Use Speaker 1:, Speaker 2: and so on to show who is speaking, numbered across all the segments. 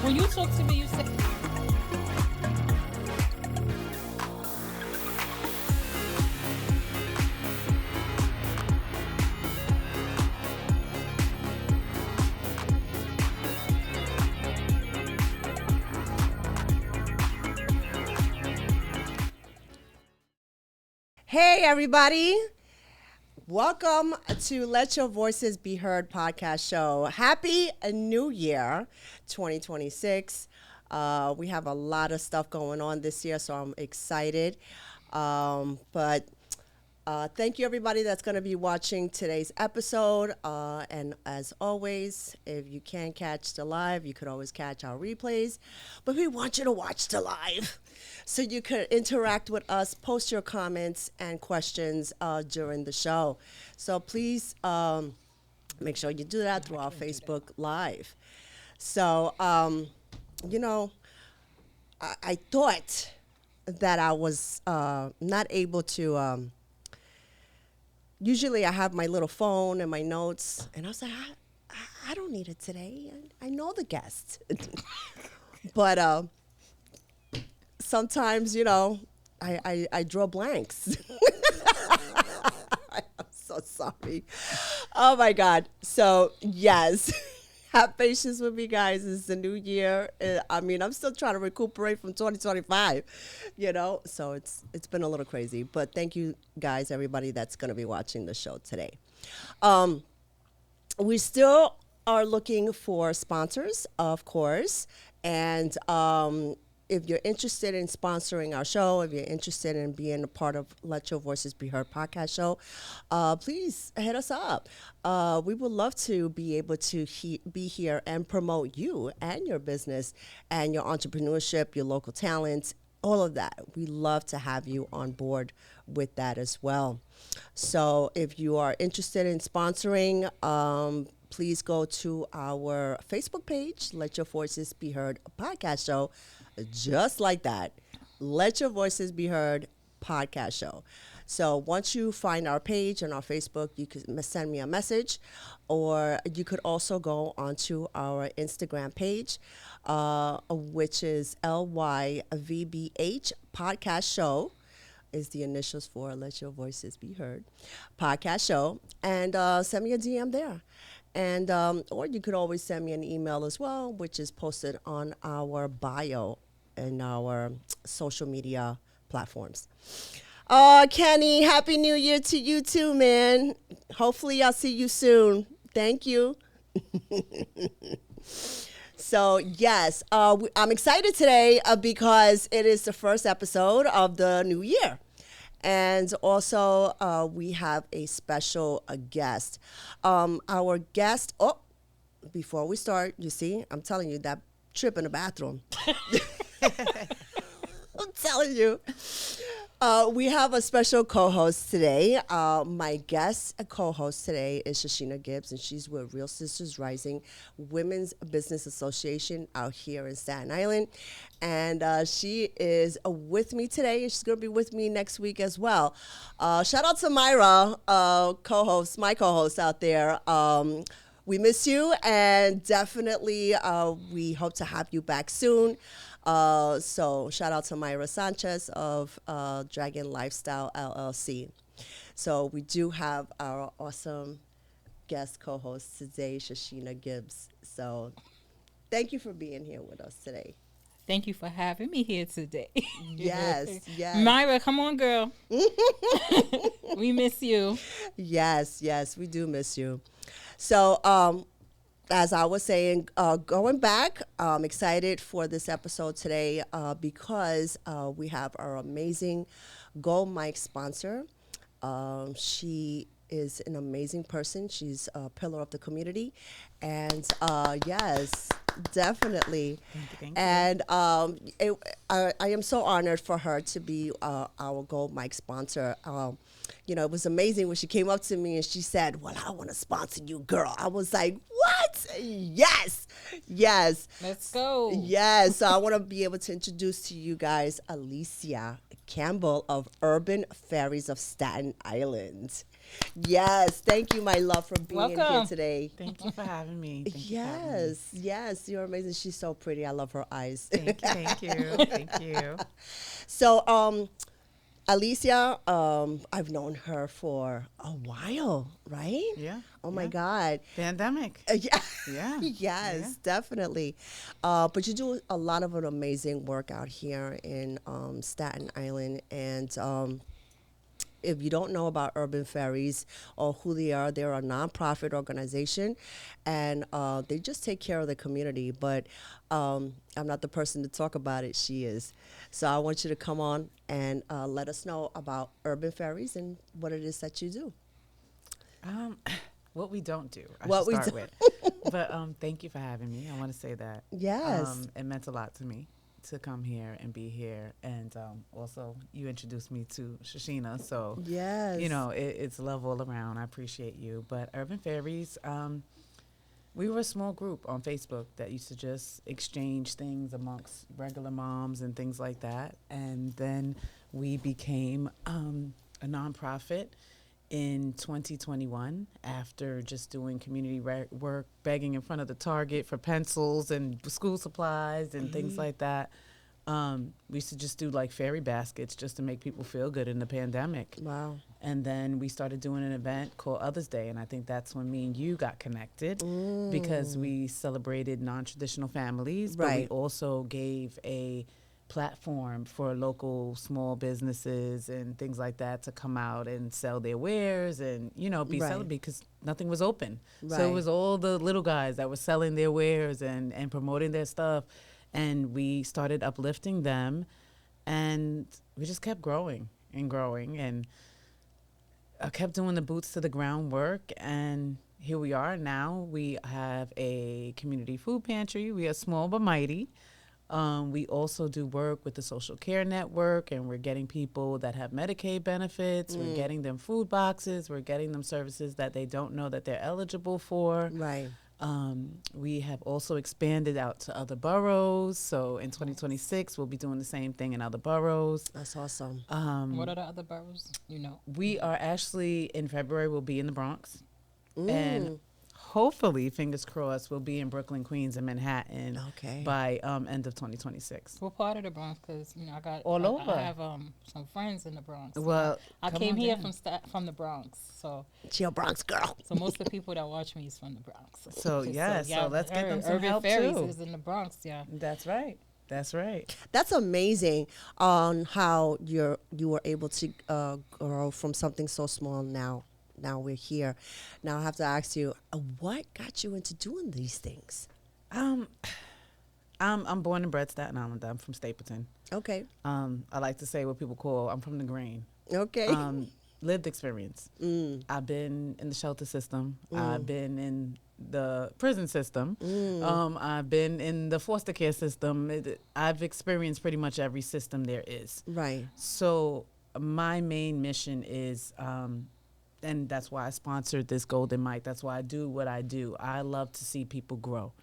Speaker 1: When you talk to me, you say.
Speaker 2: Hey everybody,
Speaker 1: Welcome to Let Your Voices Be Heard podcast show. Happy New Year 2026. We have a lot of stuff going on this year, so I'm excited. But thank you, everybody that's going to be watching today's episode. And as always, if you can't catch the live, you could always catch our replays. But we want you to watch the live so you could interact with us, post your comments and questions during the show. So please make sure you do that through our Facebook Live. So, I thought that I was not able to... usually I have my little phone and my notes, and I was like, I don't need it today. I know the guests. But sometimes, I draw blanks. I'm so sorry. Oh, my God. So, yes. Have patience with me, guys. It's the new year. I'm still trying to recuperate from 2025, so it's been a little crazy. But thank you, guys, everybody that's going to be watching the show today. We still are looking for sponsors, of course. And if you're interested in sponsoring our show, if you're interested in being a part of Let Your Voices Be Heard podcast show, please hit us up. We would love to be able to be here and promote you and your business and your entrepreneurship, your local talents, all of that. We love to have you on board with that as well. So if you are interested in sponsoring, please go to our Facebook page, Let Your Voices Be Heard podcast show. Just like that. Let Your Voices Be Heard podcast show. So once you find our page on our Facebook, you can send me a message, or you could also go onto our Instagram page, which is LYVBH podcast show, is the initials for Let Your Voices Be Heard podcast show, and send me a DM there. And or you could always send me an email as well, which is posted on our bio and our social media platforms. Kenny, Happy New Year to you too, man. Hopefully I'll see you soon. Thank you. So, yes, I'm excited today because it is the first episode of the new year. And also, we have a special guest. Our guest, before we start, you see, I'm telling you, that trip in the bathroom. I'm telling you. We have a special co-host today. My guest co-host today is Shachena Gibbs, and she's with Real Sisters Rising Women's Business Association out here in Staten Island. And she is with me today, and she's going to be with me next week as well. Shout out to Myra, my co-host out there. We miss you, and definitely we hope to have you back soon. So shout out to Myra Sanchez of Dragon Lifestyle LLC. So we do have our awesome guest co-host today, Shachena Gibbs. So thank you for being here with us today.
Speaker 2: Thank you for having me here today.
Speaker 1: Yes.
Speaker 2: Myra, come on, girl. We miss you.
Speaker 1: Yes, we do miss you. So, as I was saying, going back, I'm excited for this episode today because we have our amazing Gold Mic sponsor. She is an amazing person. She's a pillar of the community. And yes, definitely.
Speaker 2: Thank you.
Speaker 1: And I am so honored for her to be our Gold Mic sponsor. It was amazing when she came up to me and she said, "Well, I want to sponsor you, girl." I was like, "What? Yes.
Speaker 2: Let's go.
Speaker 1: Yes. So I want to be able to introduce to you guys Alycia Campbell of Urban Fairies of Staten Island. Yes. Thank you, my love, for being here today.
Speaker 3: Thank you for having me.
Speaker 1: Yes. You're amazing. She's so pretty. I love her eyes.
Speaker 3: Thank you.
Speaker 1: So, Alycia, I've known her for a while, right?
Speaker 3: Yeah.
Speaker 1: Oh my God.
Speaker 3: Pandemic.
Speaker 1: Yeah. Yes, definitely. But you do a lot of an amazing work out here in Staten Island, and if you don't know about Urban Fairies or who they are, they're a nonprofit organization, and they just take care of the community. But I'm not the person to talk about it. She is. So I want you to come on and let us know about Urban Fairies and what it is that you do.
Speaker 3: What we don't do, I
Speaker 1: What
Speaker 3: should
Speaker 1: we
Speaker 3: start
Speaker 1: do-
Speaker 3: with. But thank you for having me. I want to say that.
Speaker 1: Yes.
Speaker 3: It meant a lot to me to come here and be here. And also, you introduced me to Shachena. So,
Speaker 1: Yes.
Speaker 3: it's love all around. I appreciate you. But Urban Fairies, we were a small group on Facebook that used to just exchange things amongst regular moms and things like that. And then we became a nonprofit in 2021 after just doing community work, begging in front of the Target for pencils and school supplies and things like that. We used to just do like fairy baskets just to make people feel good in the pandemic.
Speaker 1: Wow.
Speaker 3: And then we started doing an event called Others Day, and I think that's when me and you got connected because we celebrated non-traditional families, but we
Speaker 1: Right.
Speaker 3: also gave a platform for local small businesses and things like that to come out and sell their wares and, be
Speaker 1: Right.
Speaker 3: celebrated because nothing was open. So
Speaker 1: Right.
Speaker 3: it was all the little guys that were selling their wares and promoting their stuff. And we started uplifting them, and we just kept growing and growing. And I kept doing the boots to the ground work, and here we are now. We have a community food pantry. We are small but mighty. We also do work with the social care network, and we're getting people that have Medicaid benefits. We're getting them food boxes. We're getting them services that they don't know that they're eligible for.
Speaker 1: Right.
Speaker 3: We have also expanded out to other boroughs. So in 2026, we'll be doing the same thing in other boroughs.
Speaker 1: That's awesome.
Speaker 2: What are the other boroughs?
Speaker 3: We are actually, in February, we'll be in the Bronx. And hopefully, fingers crossed, we'll be in Brooklyn, Queens, and Manhattan
Speaker 1: Okay.
Speaker 3: by end of 2026.
Speaker 2: What part of the Bronx? Because I got
Speaker 3: All over.
Speaker 2: I have some friends in the Bronx.
Speaker 3: Well,
Speaker 2: I
Speaker 3: come
Speaker 2: came
Speaker 3: on
Speaker 2: here
Speaker 3: down.
Speaker 2: from the Bronx, so
Speaker 1: She a Bronx girl.
Speaker 2: most of the people that watch me is from the Bronx.
Speaker 3: So, yeah, so let's get them some
Speaker 2: Urban
Speaker 3: help,
Speaker 2: Fairies
Speaker 3: too.
Speaker 2: is in the Bronx, yeah.
Speaker 3: That's right. That's right.
Speaker 1: That's amazing on how you were able to grow from something so small now. Now we're here. Now I have to ask you, what got you into doing these things?
Speaker 3: I'm born and bred Staten Island. I'm from Stapleton.
Speaker 1: Okay.
Speaker 3: I like to say what people call I'm from the grain.
Speaker 1: Okay.
Speaker 3: Lived experience. I've been in the shelter system. I've been in the prison system. I've been in the foster care system. I've experienced pretty much every system there is.
Speaker 1: Right.
Speaker 3: So my main mission is, and that's why I sponsored this Golden Mike. That's why I do what I do. I love to see people grow.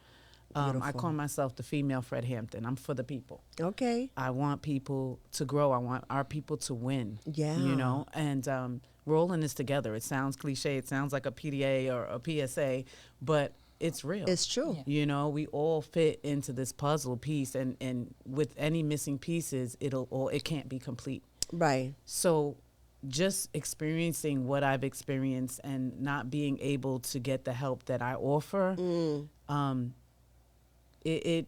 Speaker 3: I
Speaker 1: Beautiful.
Speaker 3: call myself the female Fred Hampton. I'm for the people.
Speaker 1: Okay.
Speaker 3: I want people to grow. I want our people to win.
Speaker 1: Yeah.
Speaker 3: And we're all in this together. It sounds cliche. It sounds like a PDA or a PSA, but it's real.
Speaker 1: It's true.
Speaker 2: Yeah.
Speaker 3: We all fit into this puzzle piece, and with any missing pieces, it can't be complete.
Speaker 1: Right.
Speaker 3: So just experiencing what I've experienced and not being able to get the help that I offer, it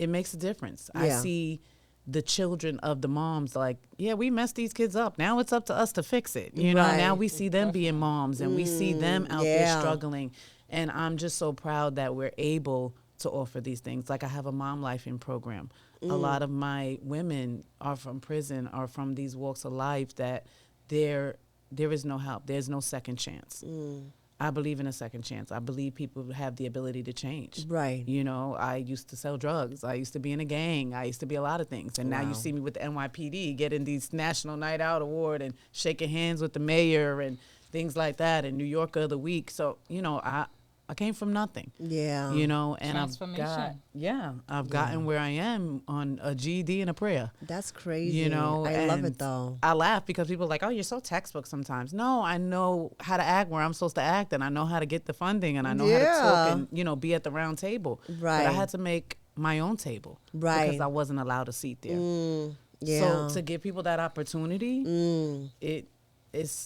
Speaker 3: makes a difference. I
Speaker 1: Yeah.
Speaker 3: see the children of the moms like, yeah, we messed these kids up. Now it's up to us to fix it.
Speaker 1: Right.
Speaker 3: Now we see them being moms and we see them out there
Speaker 1: Yeah.
Speaker 3: struggling. And I'm just so proud that we're able to offer these things. Like I have a mom life in program. A lot of my women are from prison, are from these walks of life that there is no help. There's no second chance. I believe in a second chance. I believe people have the ability to change.
Speaker 1: Right.
Speaker 3: I used to sell drugs. I used to be in a gang. I used to be a lot of things. And now
Speaker 1: Wow.
Speaker 3: you see me with the NYPD getting these National Night Out Award and shaking hands with the mayor and things like that and New Yorker of the Week. So, I came from nothing.
Speaker 1: Yeah.
Speaker 3: And
Speaker 2: Transformation.
Speaker 3: I've gotten where I am on a GED and a prayer.
Speaker 1: That's crazy. I love
Speaker 3: and
Speaker 1: it though.
Speaker 3: I laugh because people are like, oh, you're so textbook sometimes. No, I know how to act where I'm supposed to act, and I know how to get the funding, and I know how to talk and, be at the round table.
Speaker 1: Right.
Speaker 3: But I had to make my own table.
Speaker 1: Right.
Speaker 3: Because I wasn't allowed a seat there.
Speaker 1: Yeah.
Speaker 3: So to give people that opportunity,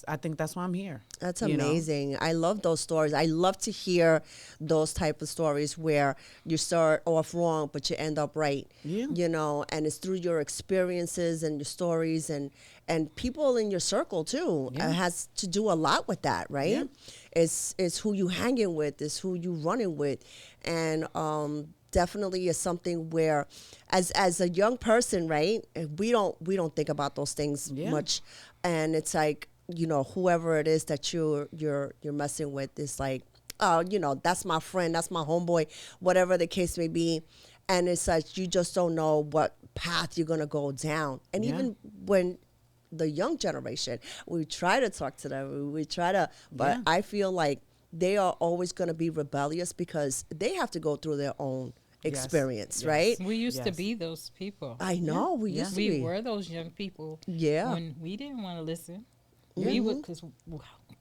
Speaker 3: I think that's why I'm here.
Speaker 1: That's
Speaker 3: you know?
Speaker 1: amazing. I love those stories. I love to hear those type of stories where you start off wrong, but you end up right.
Speaker 3: Yeah.
Speaker 1: You know, and it's through your experiences and your stories and people in your circle too.
Speaker 3: Yeah.
Speaker 1: It has to do a lot with that, right?
Speaker 3: Yeah.
Speaker 1: It's who you hanging with, it's who you running with, and definitely is something where, as a young person, right? We don't think about those things
Speaker 3: Yeah.
Speaker 1: much, and it's like, you know, whoever it is that you're messing with is like, oh, you know, that's my friend, that's my homeboy, whatever the case may be. And it's like you just don't know what path you're gonna go down. And
Speaker 3: Yeah.
Speaker 1: even when the young generation, we try to talk to them, we try to, but
Speaker 3: Yeah.
Speaker 1: I feel like they are always gonna be rebellious because they have to go through their own
Speaker 3: Yes.
Speaker 1: experience,
Speaker 3: Yes.
Speaker 1: right?
Speaker 2: We used to
Speaker 3: Yes.
Speaker 2: be those people.
Speaker 1: I know, we
Speaker 3: Yeah.
Speaker 1: used to
Speaker 2: We
Speaker 1: be.
Speaker 2: were those young people.
Speaker 1: Yeah.
Speaker 2: When we didn't want to listen, we would, because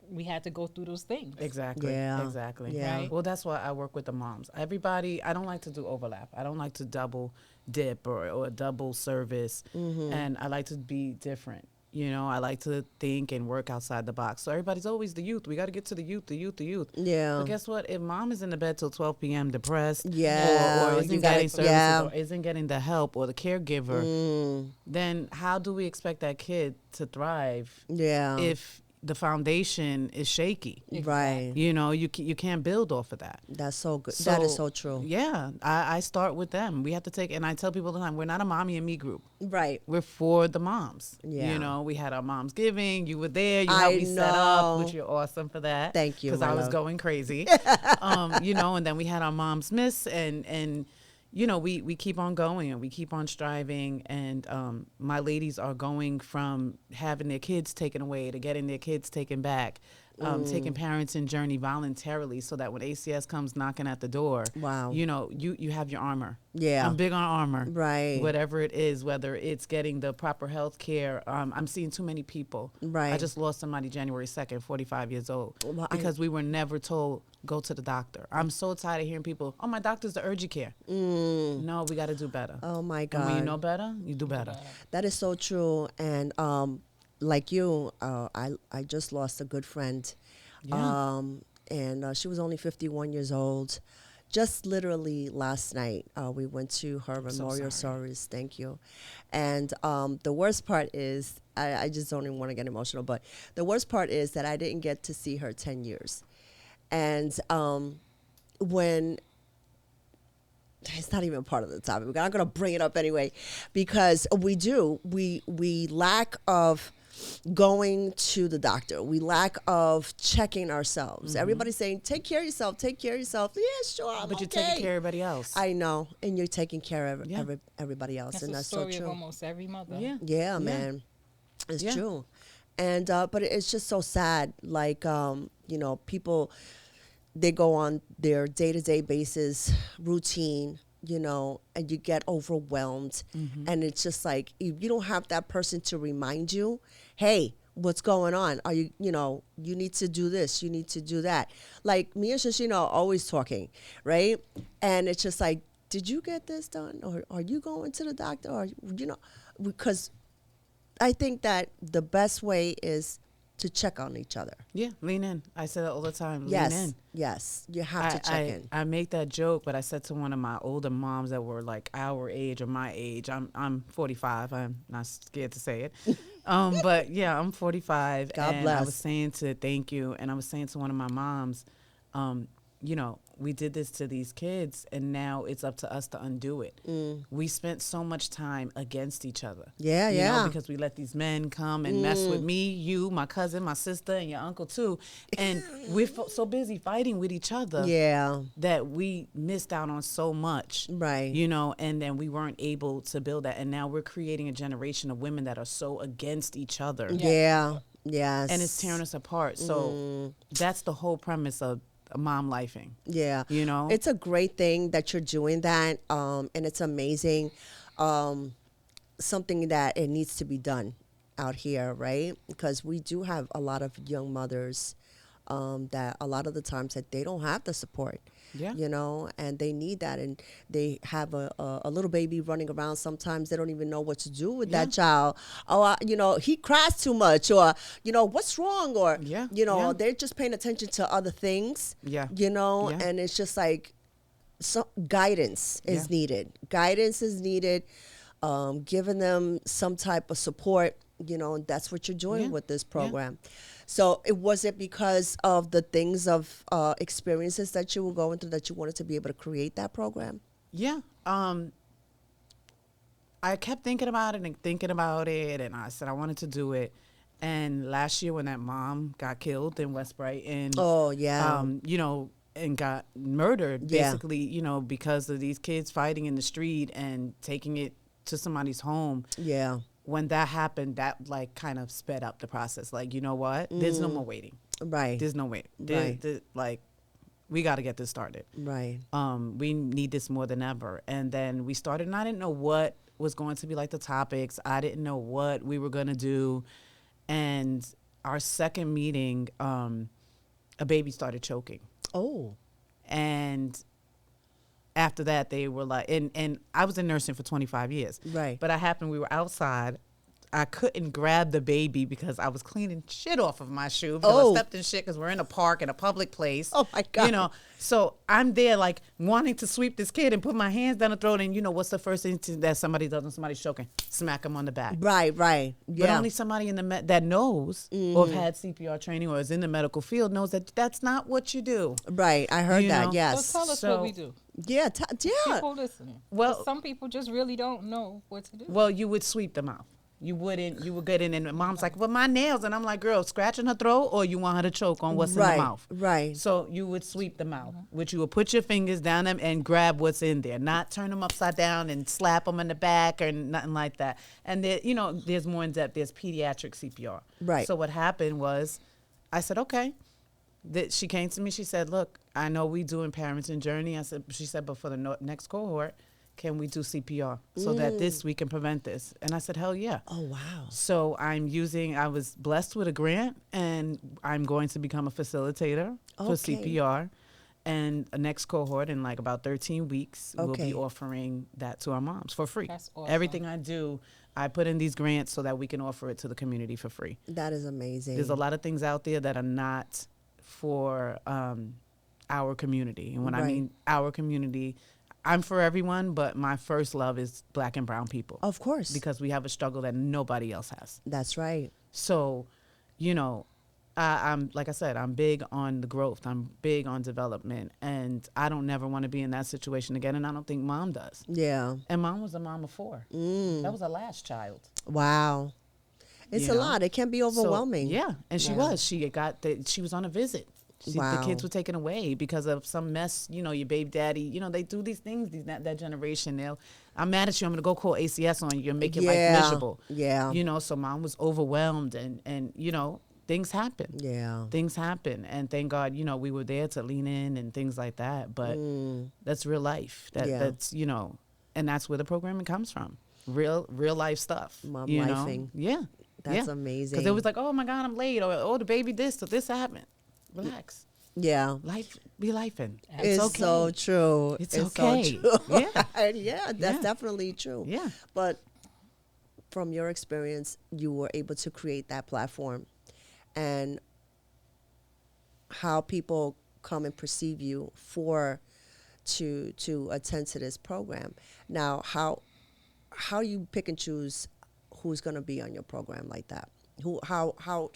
Speaker 2: we had to go through those things.
Speaker 3: Exactly.
Speaker 1: Yeah.
Speaker 3: Exactly.
Speaker 1: Yeah.
Speaker 2: Right.
Speaker 3: Well, that's why I work with the moms. Everybody, I don't like to do overlap. I don't like to double dip or double service.
Speaker 1: Mm-hmm.
Speaker 3: And I like to be different. You know, I like to think and work outside the box. So everybody's always the youth. We got to get to the youth, the youth, the youth.
Speaker 1: Yeah.
Speaker 3: But guess what? If mom is in the bed till 12 p.m. depressed,
Speaker 1: Yeah,
Speaker 3: or
Speaker 1: you
Speaker 3: isn't
Speaker 1: gotta-
Speaker 3: getting services,
Speaker 1: yeah.
Speaker 3: or isn't getting the help or the caregiver, then how do we expect that kid to thrive
Speaker 1: Yeah.
Speaker 3: if the foundation is shaky?
Speaker 1: Right.
Speaker 3: You know, you can't build off of that.
Speaker 1: That's so good. That is so true.
Speaker 3: Yeah, I start with them. We have to take, and I tell people all the time, we're not a mommy and me group.
Speaker 1: Right.
Speaker 3: We're for the moms.
Speaker 1: Yeah.
Speaker 3: You know, we had our Moms Giving. You were there. You
Speaker 1: I
Speaker 3: helped me set up,
Speaker 1: know.
Speaker 3: which you're awesome for that.
Speaker 1: Thank you,
Speaker 3: Because
Speaker 1: my
Speaker 3: I was
Speaker 1: love.
Speaker 3: going crazy. You know, and then we had our Moms Miss, and you know, we keep on going and we keep on striving. And my ladies are going from having their kids taken away to getting their kids taken back. Taking parents in journey voluntarily so that when ACS comes knocking at the door,
Speaker 1: Wow.
Speaker 3: you know, you have your armor.
Speaker 1: Yeah.
Speaker 3: I'm big on armor.
Speaker 1: Right.
Speaker 3: Whatever it is, whether it's getting the proper health care. I'm seeing too many people.
Speaker 1: Right.
Speaker 3: I just lost somebody January 2nd, 45 years old,
Speaker 1: Well,
Speaker 3: because we were never told, go to the doctor. I'm so tired of hearing people, oh, my doctor's the urgent care. No, we got to do better.
Speaker 1: Oh my
Speaker 3: And when you
Speaker 1: God.
Speaker 3: know better, you do better.
Speaker 1: That is so true. And like you, I just lost a good friend.
Speaker 3: Yeah.
Speaker 1: And she was only 51 years old. Just literally last night, we went to her memorial service. Thank you. And the worst part is, I just don't even want to get emotional, but the worst part is that I didn't get to see her 10 years. And when it's not even part of the topic. I'm going to bring it up anyway, because we lack of going to the doctor. We lack of checking ourselves. Everybody's saying, take care of yourself, take care of yourself. Yeah, sure, I'm
Speaker 3: But you're
Speaker 1: okay.
Speaker 3: taking care of everybody else.
Speaker 1: I know, and you're taking care of
Speaker 3: Yeah.
Speaker 1: everybody else,
Speaker 2: That's
Speaker 1: and
Speaker 2: the
Speaker 1: that's so
Speaker 2: story of
Speaker 1: true.
Speaker 2: almost every mother.
Speaker 3: Yeah.
Speaker 1: Yeah, man, it's
Speaker 3: Yeah.
Speaker 1: true. And but it's just so sad. Like you know, people, they go on their day-to-day basis routine, you know, and you get overwhelmed, and it's just like you don't have that person to remind you, hey, what's going on? Are you, you know, you need to do this, you need to do that. Like me and Shachena are always talking, right? And it's just like, did you get this done, or are you going to the doctor, or you know, because I think that the best way is to check on each other.
Speaker 3: Yeah, lean in. I say that all the time.
Speaker 1: Yes,
Speaker 3: Lean in.
Speaker 1: yes, you have to check in.
Speaker 3: I make that joke, but I said to one of my older moms that were like our age or my age. I'm 45. I'm not scared to say it. But yeah, I'm 45.
Speaker 1: God
Speaker 3: and
Speaker 1: bless.
Speaker 3: I was saying to thank you, and I was saying to one of my moms, you know, we did this to these kids, and now it's up to us to undo it. We spent so much time against each other.
Speaker 1: Yeah,
Speaker 3: you
Speaker 1: yeah.
Speaker 3: know, because we let these men come and mess with me, you, my cousin, my sister, and your uncle too. And we're so busy fighting with each other
Speaker 1: Yeah,
Speaker 3: that we missed out on so much.
Speaker 1: right.
Speaker 3: You know, and then we weren't able to build that. And now we're creating a generation of women that are so against each other.
Speaker 1: Yeah, yes.
Speaker 3: And it's tearing us apart. So that's the whole premise of mom lifing.
Speaker 1: Yeah.
Speaker 3: You know?
Speaker 1: It's a great thing that you're doing that, and it's amazing. Something that it needs to be done out here, right? Because we do have a lot of young mothers that a lot of the times that they don't have the support.
Speaker 3: Yeah.
Speaker 1: you know, and they need that. And they have a little baby running around. Sometimes they don't even know what to do with
Speaker 3: Yeah.
Speaker 1: that child. Oh, you know, he cries too much, or, you know, what's wrong? Or,
Speaker 3: Yeah.
Speaker 1: you know,
Speaker 3: Yeah.
Speaker 1: they're just paying attention to other things,
Speaker 3: Yeah.
Speaker 1: you know,
Speaker 3: Yeah.
Speaker 1: and it's just like, so guidance is
Speaker 3: Yeah.
Speaker 1: needed. Guidance is needed. Giving them some type of support. You know, that's what you're doing
Speaker 3: Yeah.
Speaker 1: with this
Speaker 3: Yeah.
Speaker 1: program. So was it because of the things of experiences that you were going through that you wanted to be able to create that program?
Speaker 3: Yeah. I kept thinking about it and thinking about it, and I said I wanted to do it. And last year, when that mom got killed in West Brighton,
Speaker 1: Oh yeah,
Speaker 3: you know, and got murdered,
Speaker 1: Yeah.
Speaker 3: basically, you know, because of these kids fighting in the street and taking it to somebody's home.
Speaker 1: yeah,
Speaker 3: When that happened, that like kind of sped up the process. Like, you know what? There's no more waiting.
Speaker 1: right,
Speaker 3: There's no wait.
Speaker 1: Right.
Speaker 3: Like, we got to get this started.
Speaker 1: right.
Speaker 3: We need this more than ever. And then we started, and I didn't know what was going to be like the topics. I didn't know what we were going to do. And our second meeting, a baby started choking.
Speaker 1: Oh,
Speaker 3: And after that, they were like, and I was in nursing for 25 years.
Speaker 1: Right.
Speaker 3: But we were outside. I couldn't grab the baby because I was cleaning shit off of my shoe because
Speaker 1: Oh.
Speaker 3: I stepped in shit because we're in a park, in a public place.
Speaker 1: Oh, my God.
Speaker 3: You know, so I'm there like wanting to sweep this kid and put my hands down the throat, and you know, what's the first thing that somebody does when somebody's choking? Smack them on the back.
Speaker 1: right, right.
Speaker 3: But
Speaker 1: Yeah,
Speaker 3: only somebody in the that knows or have had CPR training or is in the medical field knows that that's not what you do.
Speaker 1: right. I heard
Speaker 3: You
Speaker 1: that.
Speaker 3: know?
Speaker 1: Yes.
Speaker 2: So tell us
Speaker 3: So-
Speaker 2: what we do.
Speaker 1: Yeah, yeah.
Speaker 2: People listening.
Speaker 3: Well-
Speaker 2: 'Cause some people just really don't know what to do.
Speaker 3: Well, you would sweep them out. You would get in, and mom's like, well, my nails. And I'm like, girl, scratching her throat, or you want her to choke on what's in
Speaker 1: Right,
Speaker 3: the mouth?
Speaker 1: right.
Speaker 3: So you would sweep them out, which you would put your fingers down them and grab what's in there, not turn them upside down and slap them in the back or nothing like that. And there, you know, there's more in depth. There's pediatric CPR.
Speaker 1: Right.
Speaker 3: So what happened was, I said, okay. She came to me. She said, look, I know we doing Parenting Journey. She said, but for the next cohort, can we do CPR so that we can prevent this? And I said, hell yeah.
Speaker 1: Oh wow.
Speaker 3: So I was blessed with a grant, and I'm going to become a facilitator for
Speaker 1: Okay.
Speaker 3: CPR. And a next cohort in like about 13 weeks, we'll
Speaker 1: Okay.
Speaker 3: be offering that to our moms for free.
Speaker 2: That's awesome.
Speaker 3: Everything I do, I put in these grants so that we can offer it to the community for free.
Speaker 1: That is amazing.
Speaker 3: There's a lot of things out there that are not for our community. And when I
Speaker 1: Right.
Speaker 3: mean our community, I'm for everyone, but my first love is Black and brown people.
Speaker 1: Of course.
Speaker 3: Because we have a struggle that nobody else has.
Speaker 1: That's right.
Speaker 3: So, you know, I'm like I said, I'm big on the growth. I'm big on development, and I don't never want to be in that situation again. And I don't think mom does.
Speaker 1: Yeah.
Speaker 3: And mom was a mom of 4. That was her last child.
Speaker 1: Wow. It's
Speaker 3: You
Speaker 1: a
Speaker 3: know?
Speaker 1: lot. It can be
Speaker 3: So,
Speaker 1: overwhelming.
Speaker 3: yeah, and she was. She was on a visit. The
Speaker 1: Wow.
Speaker 3: kids were taken away because of some mess. You know, your baby daddy. You know, they do these things. That generation. I'm mad at you. I'm gonna go call ACS on you and make your life miserable.
Speaker 1: Yeah.
Speaker 3: You know, so mom was overwhelmed, and you know, things happen.
Speaker 1: Yeah.
Speaker 3: Things happen, and thank God, you know, we were there to lean in and things like that. But that's real life.
Speaker 1: Yeah.
Speaker 3: That's, you know, and that's where the programming comes from. Real life stuff.
Speaker 1: Mom
Speaker 3: you know?
Speaker 1: lifing.
Speaker 3: Yeah.
Speaker 1: That's amazing.
Speaker 3: Because it was like, oh my God, I'm late, or oh, the baby this, or this happened. Relax.
Speaker 1: Yeah.
Speaker 3: Life be lifing.
Speaker 1: It's
Speaker 3: okay.
Speaker 1: so true.
Speaker 3: It's
Speaker 1: so
Speaker 3: okay.
Speaker 1: true.
Speaker 3: Yeah.
Speaker 1: Yeah, that's
Speaker 3: Yeah.
Speaker 1: definitely true.
Speaker 3: Yeah.
Speaker 1: But from your experience, you were able to create that platform, and how people come and perceive you to attend to this program. Now, how you pick and choose who's going to be on your program like that? How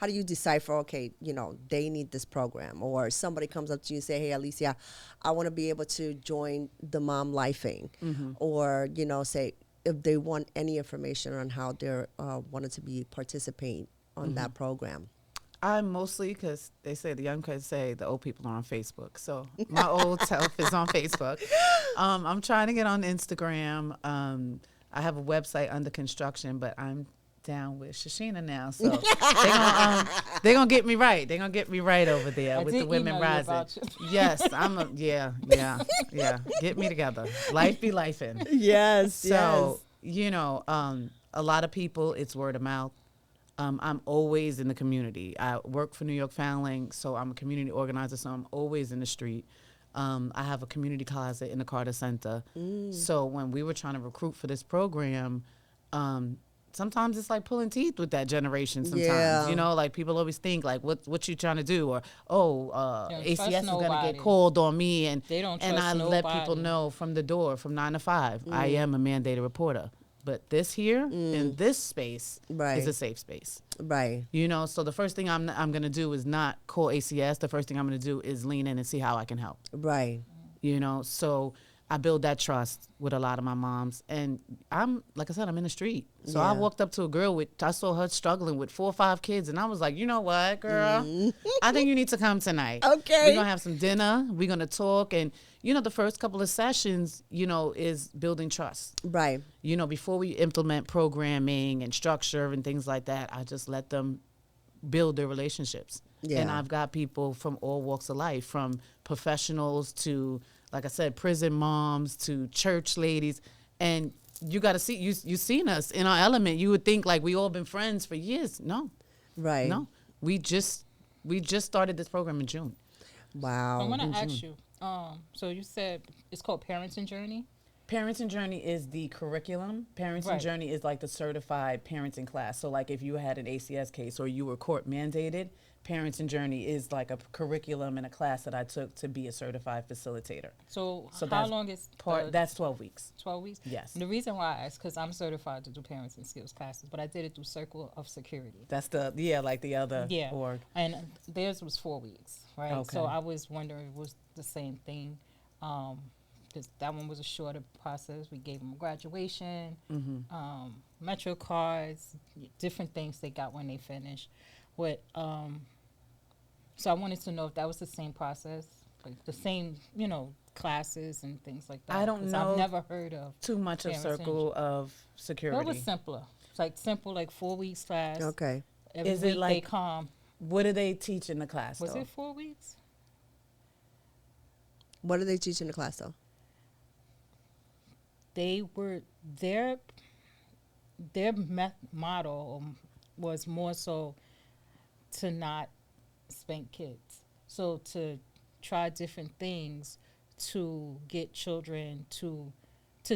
Speaker 1: do you decipher, okay, you know, they need this program, or somebody comes up to you and say, hey, Alycia, I want to be able to join the Mom Lifing, or, you know, say if they want any information on how they're wanted to be participate on that program.
Speaker 3: I'm mostly, because they say the young kids say the old people are on Facebook. So my old self is on Facebook. I'm trying to get on Instagram. I have a website under construction, but I'm down with Shachena now. So they're going to get me right. They're going to get me right over there
Speaker 2: I
Speaker 3: with
Speaker 2: did
Speaker 3: the Women
Speaker 2: email you
Speaker 3: Rising.
Speaker 2: about you.
Speaker 3: Yes, yeah. Get me together. Life be lifing.
Speaker 1: Yes,
Speaker 3: So, you know, a lot of people, it's word of mouth. I'm always in the community. I work for New York Fouling, so I'm a community organizer, so I'm always in the street. I have a community closet in the Carter Center. So when we were trying to recruit for this program, sometimes it's like pulling teeth with that generation sometimes.
Speaker 1: Yeah.
Speaker 3: You know, like people always think like, what you trying to do? Or,
Speaker 2: They don't
Speaker 3: ACS is
Speaker 2: trust
Speaker 3: going to
Speaker 2: nobody.
Speaker 3: get called on me. And,
Speaker 2: They don't
Speaker 3: and I
Speaker 2: trust
Speaker 3: let people
Speaker 2: nobody.
Speaker 3: know from the door, from 9 to 5, I am a mandated reporter. But this here, in this space,
Speaker 1: Right.
Speaker 3: is a safe space.
Speaker 1: Right.
Speaker 3: You know, so the first thing I'm going to do is not call ACS. The first thing I'm going to do is lean in and see how I can help.
Speaker 1: Right.
Speaker 3: You know, so I build that trust with a lot of my moms. And I'm, like I said, I'm in the street. So I
Speaker 1: Yeah.
Speaker 3: walked up to a girl I saw her struggling with 4 or 5 kids. And I was like, you know what, girl? I think you need to come tonight.
Speaker 1: Okay.
Speaker 3: We're going to have some dinner. We're going to talk. And, you know, the first couple of sessions, you know, is building trust.
Speaker 1: Right.
Speaker 3: You know, before we implement programming and structure and things like that, I just let them build their relationships.
Speaker 1: Yeah.
Speaker 3: And I've got people from all walks of life, from professionals to, like I said, prison moms to church ladies. And you got to see, you've seen us in our element. You would think like we all been friends for years. No,
Speaker 1: Right.
Speaker 3: no. We just started this program in June.
Speaker 1: Wow.
Speaker 2: I want to ask you. So you said it's called Parents and Journey.
Speaker 3: Parents and Journey is the curriculum. Parents
Speaker 2: Right.
Speaker 3: and Journey is like the certified parenting class. So like if you had an ACS case or you were court mandated, Parents and Journey is like a curriculum and a class that I took to be a certified facilitator.
Speaker 2: So how
Speaker 3: that's
Speaker 2: long is
Speaker 3: That's 12 weeks.
Speaker 2: 12 weeks?
Speaker 3: Yes.
Speaker 2: The reason why I asked, because I'm certified to do parents and skills classes, but I did it through Circle of Security.
Speaker 3: That's like the other
Speaker 2: Yeah.
Speaker 3: org.
Speaker 2: And theirs was 4 weeks, right? So
Speaker 3: Okay.
Speaker 2: I was wondering if it was the same thing. Because that one was a shorter process. We gave them graduation, Metro cards, different things they got when they finished. So I wanted to know if that was the same process, like the same, you know, classes and things like that.
Speaker 3: I don't
Speaker 2: 'Cause
Speaker 3: know
Speaker 2: I've never heard of.
Speaker 3: Too much of
Speaker 2: Parents and
Speaker 3: Circle of
Speaker 2: But
Speaker 3: Security.
Speaker 2: it was simpler. It's like simple, like 4 weeks class.
Speaker 1: Okay.
Speaker 2: Every
Speaker 3: Is it
Speaker 2: week they
Speaker 3: like-
Speaker 2: come.
Speaker 3: What do they teach in the class?
Speaker 2: Was
Speaker 3: though?
Speaker 2: it 4 weeks?
Speaker 1: What do they teach in the class though?
Speaker 2: They were their model was more so to not spank kids, so to try different things to get children to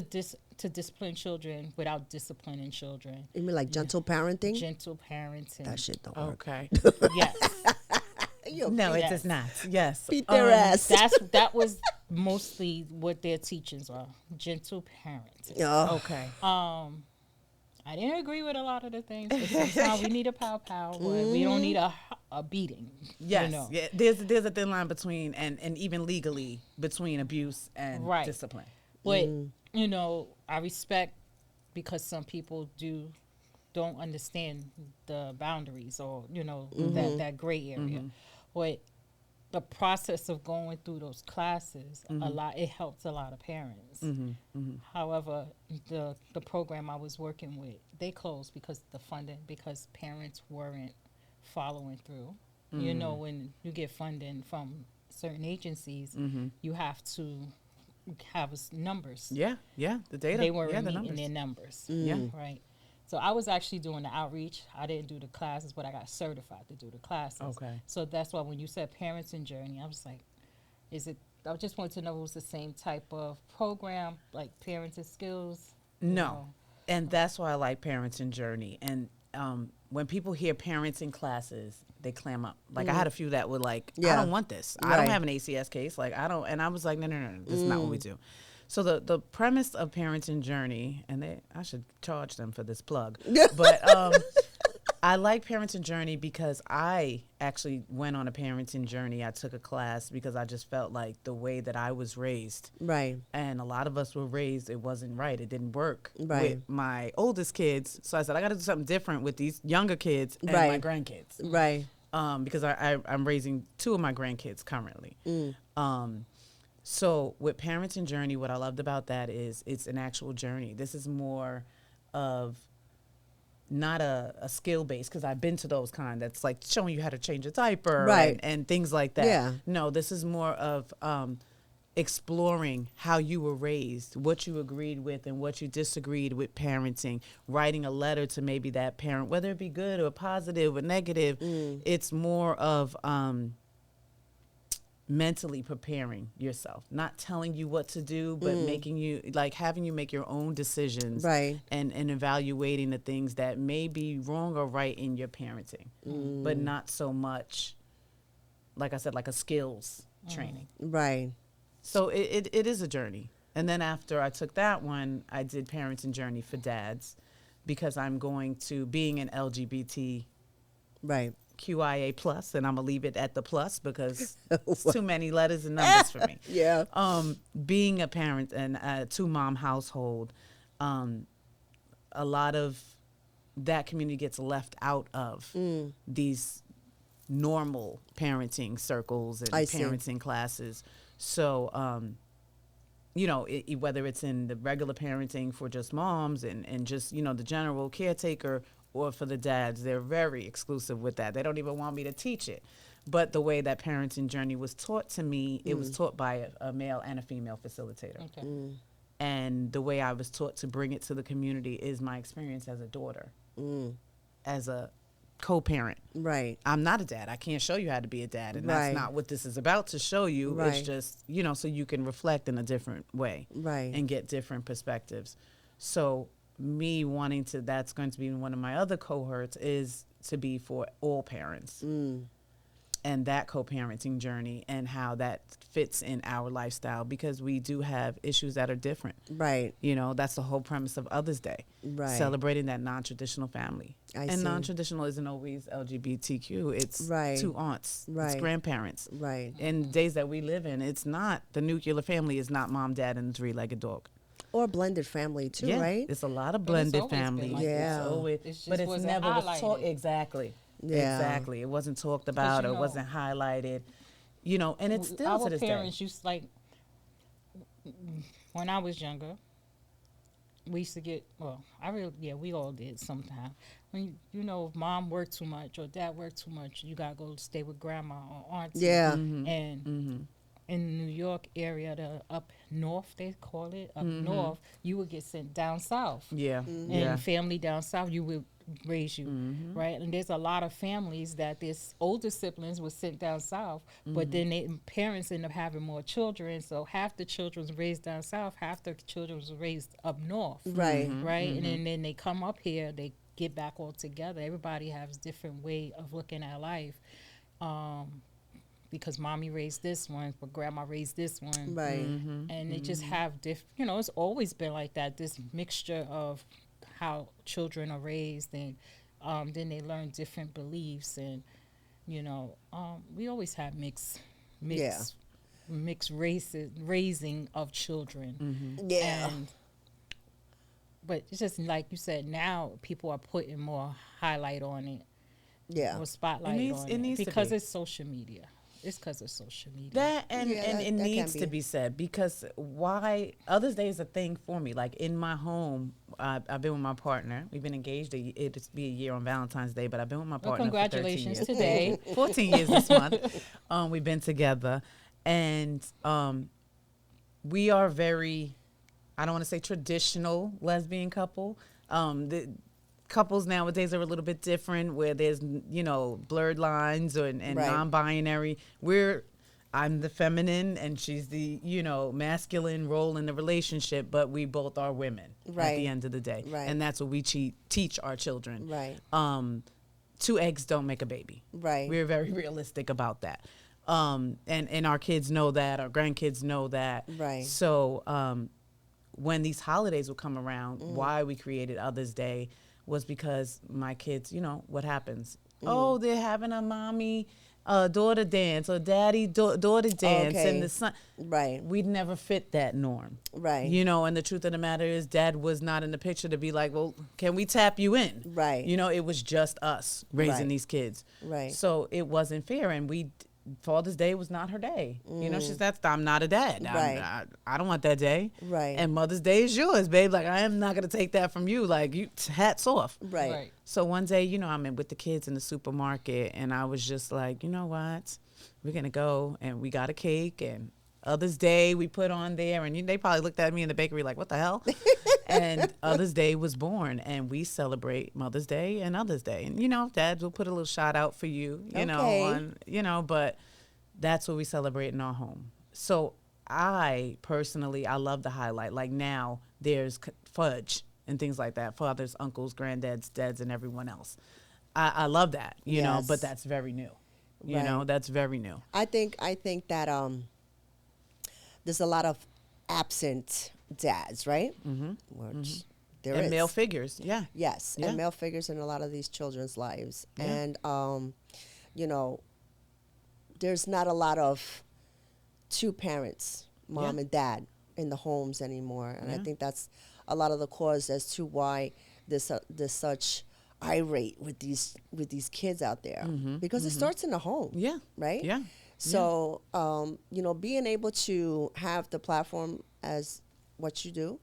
Speaker 2: discipline children without disciplining children.
Speaker 1: You mean like gentle parenting?
Speaker 2: Gentle parenting.
Speaker 1: That shit don't work.
Speaker 3: Okay.
Speaker 2: Yes.
Speaker 3: No, it
Speaker 2: Yes.
Speaker 3: does not. Yes.
Speaker 1: Beat their ass.
Speaker 2: That was mostly what their teachings are. Gentle parenting.
Speaker 1: Oh.
Speaker 3: Okay.
Speaker 2: I didn't agree with a lot of the things, but sometimes we need a pow. We don't need a beating.
Speaker 3: Yes.
Speaker 2: You know?
Speaker 3: Yeah. There's a thin line between and even legally between abuse and
Speaker 2: Right.
Speaker 3: discipline.
Speaker 2: But you know, I respect, because some people don't understand the boundaries, or you know, that gray area. But the process of going through those classes, it helps a lot of parents. However, the program I was working with, they closed because the funding, because parents weren't following through. You know, when you get funding from certain agencies, you have to have numbers.
Speaker 3: Yeah. Yeah. The data.
Speaker 2: They weren't
Speaker 3: the
Speaker 2: meeting
Speaker 3: numbers.
Speaker 2: their numbers.
Speaker 3: Yeah.
Speaker 2: Right. So I was actually doing the outreach. I didn't do the classes, but I got certified to do the classes.
Speaker 3: Okay.
Speaker 2: So that's why when you said Parents and Journey, I was like, I just wanted to know if it was the same type of program, like Parents and Skills? you
Speaker 3: No.
Speaker 2: know?
Speaker 3: And that's why I like Parents and Journey. And when people hear parents in classes, they clam up. Like I had a few that were like, I
Speaker 1: Yeah.
Speaker 3: don't want this. I
Speaker 1: Right.
Speaker 3: don't have an ACS case. Like I don't. And I was like, no. This is not what we do. So the premise of Parents and Journey, and I should charge them for this plug, but I like Parents and Journey because I actually went on a Parents and Journey. I took a class because I just felt like the way that I was raised,
Speaker 1: Right.
Speaker 3: and a lot of us were raised, it wasn't right. It didn't work
Speaker 1: Right.
Speaker 3: with my oldest kids. So I said, I got to do something different with these younger kids and my
Speaker 1: Right.
Speaker 3: grandkids.
Speaker 1: Right.
Speaker 3: Because I'm raising 2 of my grandkids currently. So with Parents and Journey, what I loved about that is it's an actual journey. This is more of not a skill base, because I've been to those kind that's like showing you how to change a diaper
Speaker 1: Right.
Speaker 3: and things like that.
Speaker 1: Yeah.
Speaker 3: No, this is more of exploring how you were raised, what you agreed with and what you disagreed with parenting, writing a letter to maybe that parent, whether it be good or positive or negative. It's more of mentally preparing yourself, not telling you what to do, but making you, like, having you make your own decisions,
Speaker 1: Right.
Speaker 3: and evaluating the things that may be wrong or right in your parenting, but not so much, like I said, like a skills training.
Speaker 1: Right.
Speaker 3: So it is a journey. And then after I took that one, I did Parenting Journey for Dads, because I'm going to, being an LGBT
Speaker 1: Right.
Speaker 3: QIA plus, and I'm gonna leave it at the plus because it's too many letters and numbers for me.
Speaker 1: Yeah.
Speaker 3: Being a parent and a two-mom household, a lot of that community gets left out of these normal parenting circles and
Speaker 1: I see.
Speaker 3: parenting classes. So, you know, whether it's in the regular parenting for just moms and just, you know, the general caretaker, or for the dads, they're very exclusive with that. They don't even want me to teach it. But the way that Parenting Journey was taught to me, it was taught by a male and a female facilitator.
Speaker 2: Okay.
Speaker 3: And the way I was taught to bring it to the community is my experience as a daughter, as a co-parent.
Speaker 1: Right.
Speaker 3: I'm not a dad. I can't show you how to be a dad. And
Speaker 1: Right.
Speaker 3: that's not what this is about to show you.
Speaker 1: Right.
Speaker 3: It's just, you know, so you can reflect in a different way.
Speaker 1: Right.
Speaker 3: And get different perspectives. So me wanting to, that's going to be one of my other cohorts, is to be for all parents. And that co-parenting journey and how that fits in our lifestyle, because we do have issues that are different.
Speaker 1: Right.
Speaker 3: You know, that's the whole premise of Other's Day.
Speaker 1: Right.
Speaker 3: Celebrating that non-traditional family.
Speaker 1: I
Speaker 3: and
Speaker 1: see.
Speaker 3: non-traditional isn't always LGBTQ. It's
Speaker 1: Right.
Speaker 3: two aunts.
Speaker 1: Right.
Speaker 3: It's grandparents.
Speaker 1: Right.
Speaker 3: In the days that we live in, it's not, the nuclear family is not mom, dad, and a three-legged dog.
Speaker 1: Or blended family too,
Speaker 3: Yeah,
Speaker 1: right?
Speaker 3: it's a lot of
Speaker 2: But it's
Speaker 3: blended
Speaker 2: always been
Speaker 3: families.
Speaker 2: like
Speaker 1: Yeah.
Speaker 2: that.
Speaker 3: It's always,
Speaker 2: It just
Speaker 3: but it's
Speaker 2: wasn't
Speaker 3: never was taught.
Speaker 2: highlighted.
Speaker 3: Exactly.
Speaker 1: Yeah.
Speaker 3: Exactly. It wasn't talked about.
Speaker 2: you
Speaker 3: It
Speaker 2: know,
Speaker 3: wasn't highlighted. You know, and it's still
Speaker 2: our
Speaker 3: to this
Speaker 2: parents
Speaker 3: day.
Speaker 2: used, like, when I was younger, we used to get, well, we all did sometime. When, you know, if mom worked too much or dad worked too much, you got to go stay with grandma or auntie.
Speaker 1: Yeah.
Speaker 2: And in the New York area, the up north, they call it, up north, you would get sent down south.
Speaker 3: Yeah.
Speaker 2: And family down south, you would raise you, right? And there's a lot of families that this older siblings were sent down south, but then they parents end up having more children, so half the children was raised down south, half the children was raised up north,
Speaker 1: Right.
Speaker 2: right? And then they come up here, they get back all together. Everybody has different way of looking at life, because mommy raised this one, but grandma raised this one,
Speaker 1: Right.
Speaker 2: and they just have different. You know, it's always been like that. This mixture of how children are raised, and then they learn different beliefs, and you know, we always have mixed raising of children.
Speaker 1: Yeah.
Speaker 2: But it's just like you said, now people are putting more highlight on it,
Speaker 1: Yeah.
Speaker 2: more spotlight on
Speaker 3: it
Speaker 2: it,
Speaker 3: needs to
Speaker 2: because
Speaker 3: be.
Speaker 2: it's social media. It's because of social media.
Speaker 3: That and
Speaker 1: Yeah,
Speaker 3: and
Speaker 1: that-
Speaker 3: it
Speaker 1: that can
Speaker 3: needs to
Speaker 1: be.
Speaker 3: be said, because why Other's Day is a thing for me. Like in my home, I've been with my partner. We've been engaged. It'll be a year on Valentine's Day, but I've been with my
Speaker 2: Well,
Speaker 3: partner.
Speaker 2: congratulations
Speaker 3: for 13 years.
Speaker 2: today.
Speaker 3: 14 years this month. We've been together, and we are very, I don't want to say traditional lesbian couple. The couples nowadays are a little bit different, where there's, you know, blurred lines and
Speaker 1: Right.
Speaker 3: non-binary. I'm the feminine and she's the, you know, masculine role in the relationship, but we both are women at
Speaker 1: Right.
Speaker 3: the end of the day.
Speaker 1: Right.
Speaker 3: And that's what we teach our children.
Speaker 1: Right.
Speaker 3: 2 eggs don't make a baby.
Speaker 1: Right.
Speaker 3: We're very realistic about that. And our kids know that, our grandkids know that.
Speaker 1: Right.
Speaker 3: So when these holidays would come around, why we created Other's Day was because my kids, you know, what happens? Oh, they're having a mommy daughter dance or daddy daughter dance,
Speaker 1: Okay.
Speaker 3: and the son.
Speaker 1: Right.
Speaker 3: We'd never fit that norm.
Speaker 1: Right.
Speaker 3: You know, and the truth of the matter is dad was not in the picture to be like, well, can we tap you in?
Speaker 1: Right.
Speaker 3: You know, it was just us raising
Speaker 1: Right.
Speaker 3: these kids.
Speaker 1: Right.
Speaker 3: So it wasn't fair, and Father's Day was not her day. You know, she's I'm not a dad.
Speaker 1: Right.
Speaker 3: I don't want that day.
Speaker 1: Right.
Speaker 3: And Mother's Day is yours, babe. Like, I am not going to take that from you. Like, hats off.
Speaker 1: Right.
Speaker 3: So one day, you know, I'm with the kids in the supermarket, and I was just like, you know what? We're going to go, and we got a cake, and Other's Day we put on there, and they probably looked at me in the bakery like, what the hell? And Other's Day was born, and we celebrate Mother's Day and Other's Day. And, you know, dads will put a little shout out for you, you know,
Speaker 1: Okay.
Speaker 3: on, you know, but That's what we celebrate in our home. So I personally, I love the highlight. Like now, there's fudge and things like that. Fathers, uncles, granddads, dads, and everyone else. I love that, you know, but
Speaker 1: Yes.
Speaker 3: that's very new. You
Speaker 1: Right.
Speaker 3: know, that's very new.
Speaker 1: I think that there's a lot of absent dads, right? Which there
Speaker 3: And
Speaker 1: is.
Speaker 3: male figures, yeah.
Speaker 1: Yes,
Speaker 3: Yeah.
Speaker 1: and male figures in a lot of these children's lives.
Speaker 3: Yeah.
Speaker 1: And you know, there's not a lot of two parents, mom
Speaker 3: Yeah.
Speaker 1: and dad, in the homes anymore. And I
Speaker 3: Yeah.
Speaker 1: think that's a lot of the cause as to why there's such irate with these kids out there, because it starts in the home.
Speaker 3: Yeah.
Speaker 1: Right.
Speaker 3: Yeah.
Speaker 1: So you know, being able to have the platform as what you do,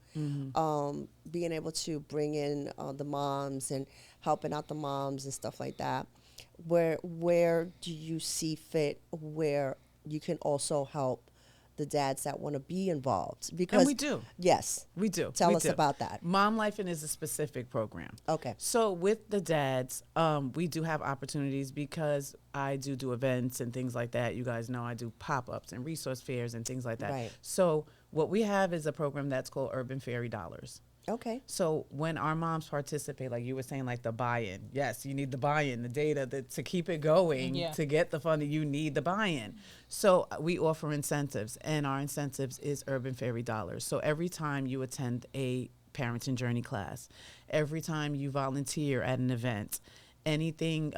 Speaker 1: being able to bring in the moms and helping out the moms and stuff like that, where do you see fit where you can also help the dads that want to be involved? Because
Speaker 3: And we do.
Speaker 1: Yes.
Speaker 3: We do.
Speaker 1: Tell
Speaker 3: We
Speaker 1: us
Speaker 3: do.
Speaker 1: about that.
Speaker 3: Mom Life is a specific program.
Speaker 1: Okay.
Speaker 3: So with the dads, we do have opportunities because I do events and things like that. You guys know I do pop-ups and resource fairs and things like that.
Speaker 1: Right.
Speaker 3: So what we have is a program that's called Urban Fairy Dollars.
Speaker 1: Okay.
Speaker 3: So when our moms participate, like you were saying, like the buy-in, yes, you need the buy-in, the data to keep it going,
Speaker 2: Yeah.
Speaker 3: to get the funding, you need the buy-in. So we offer incentives, and our incentives is Urban Fairy Dollars. So every time you attend a parenting journey class, every time you volunteer at an event, anything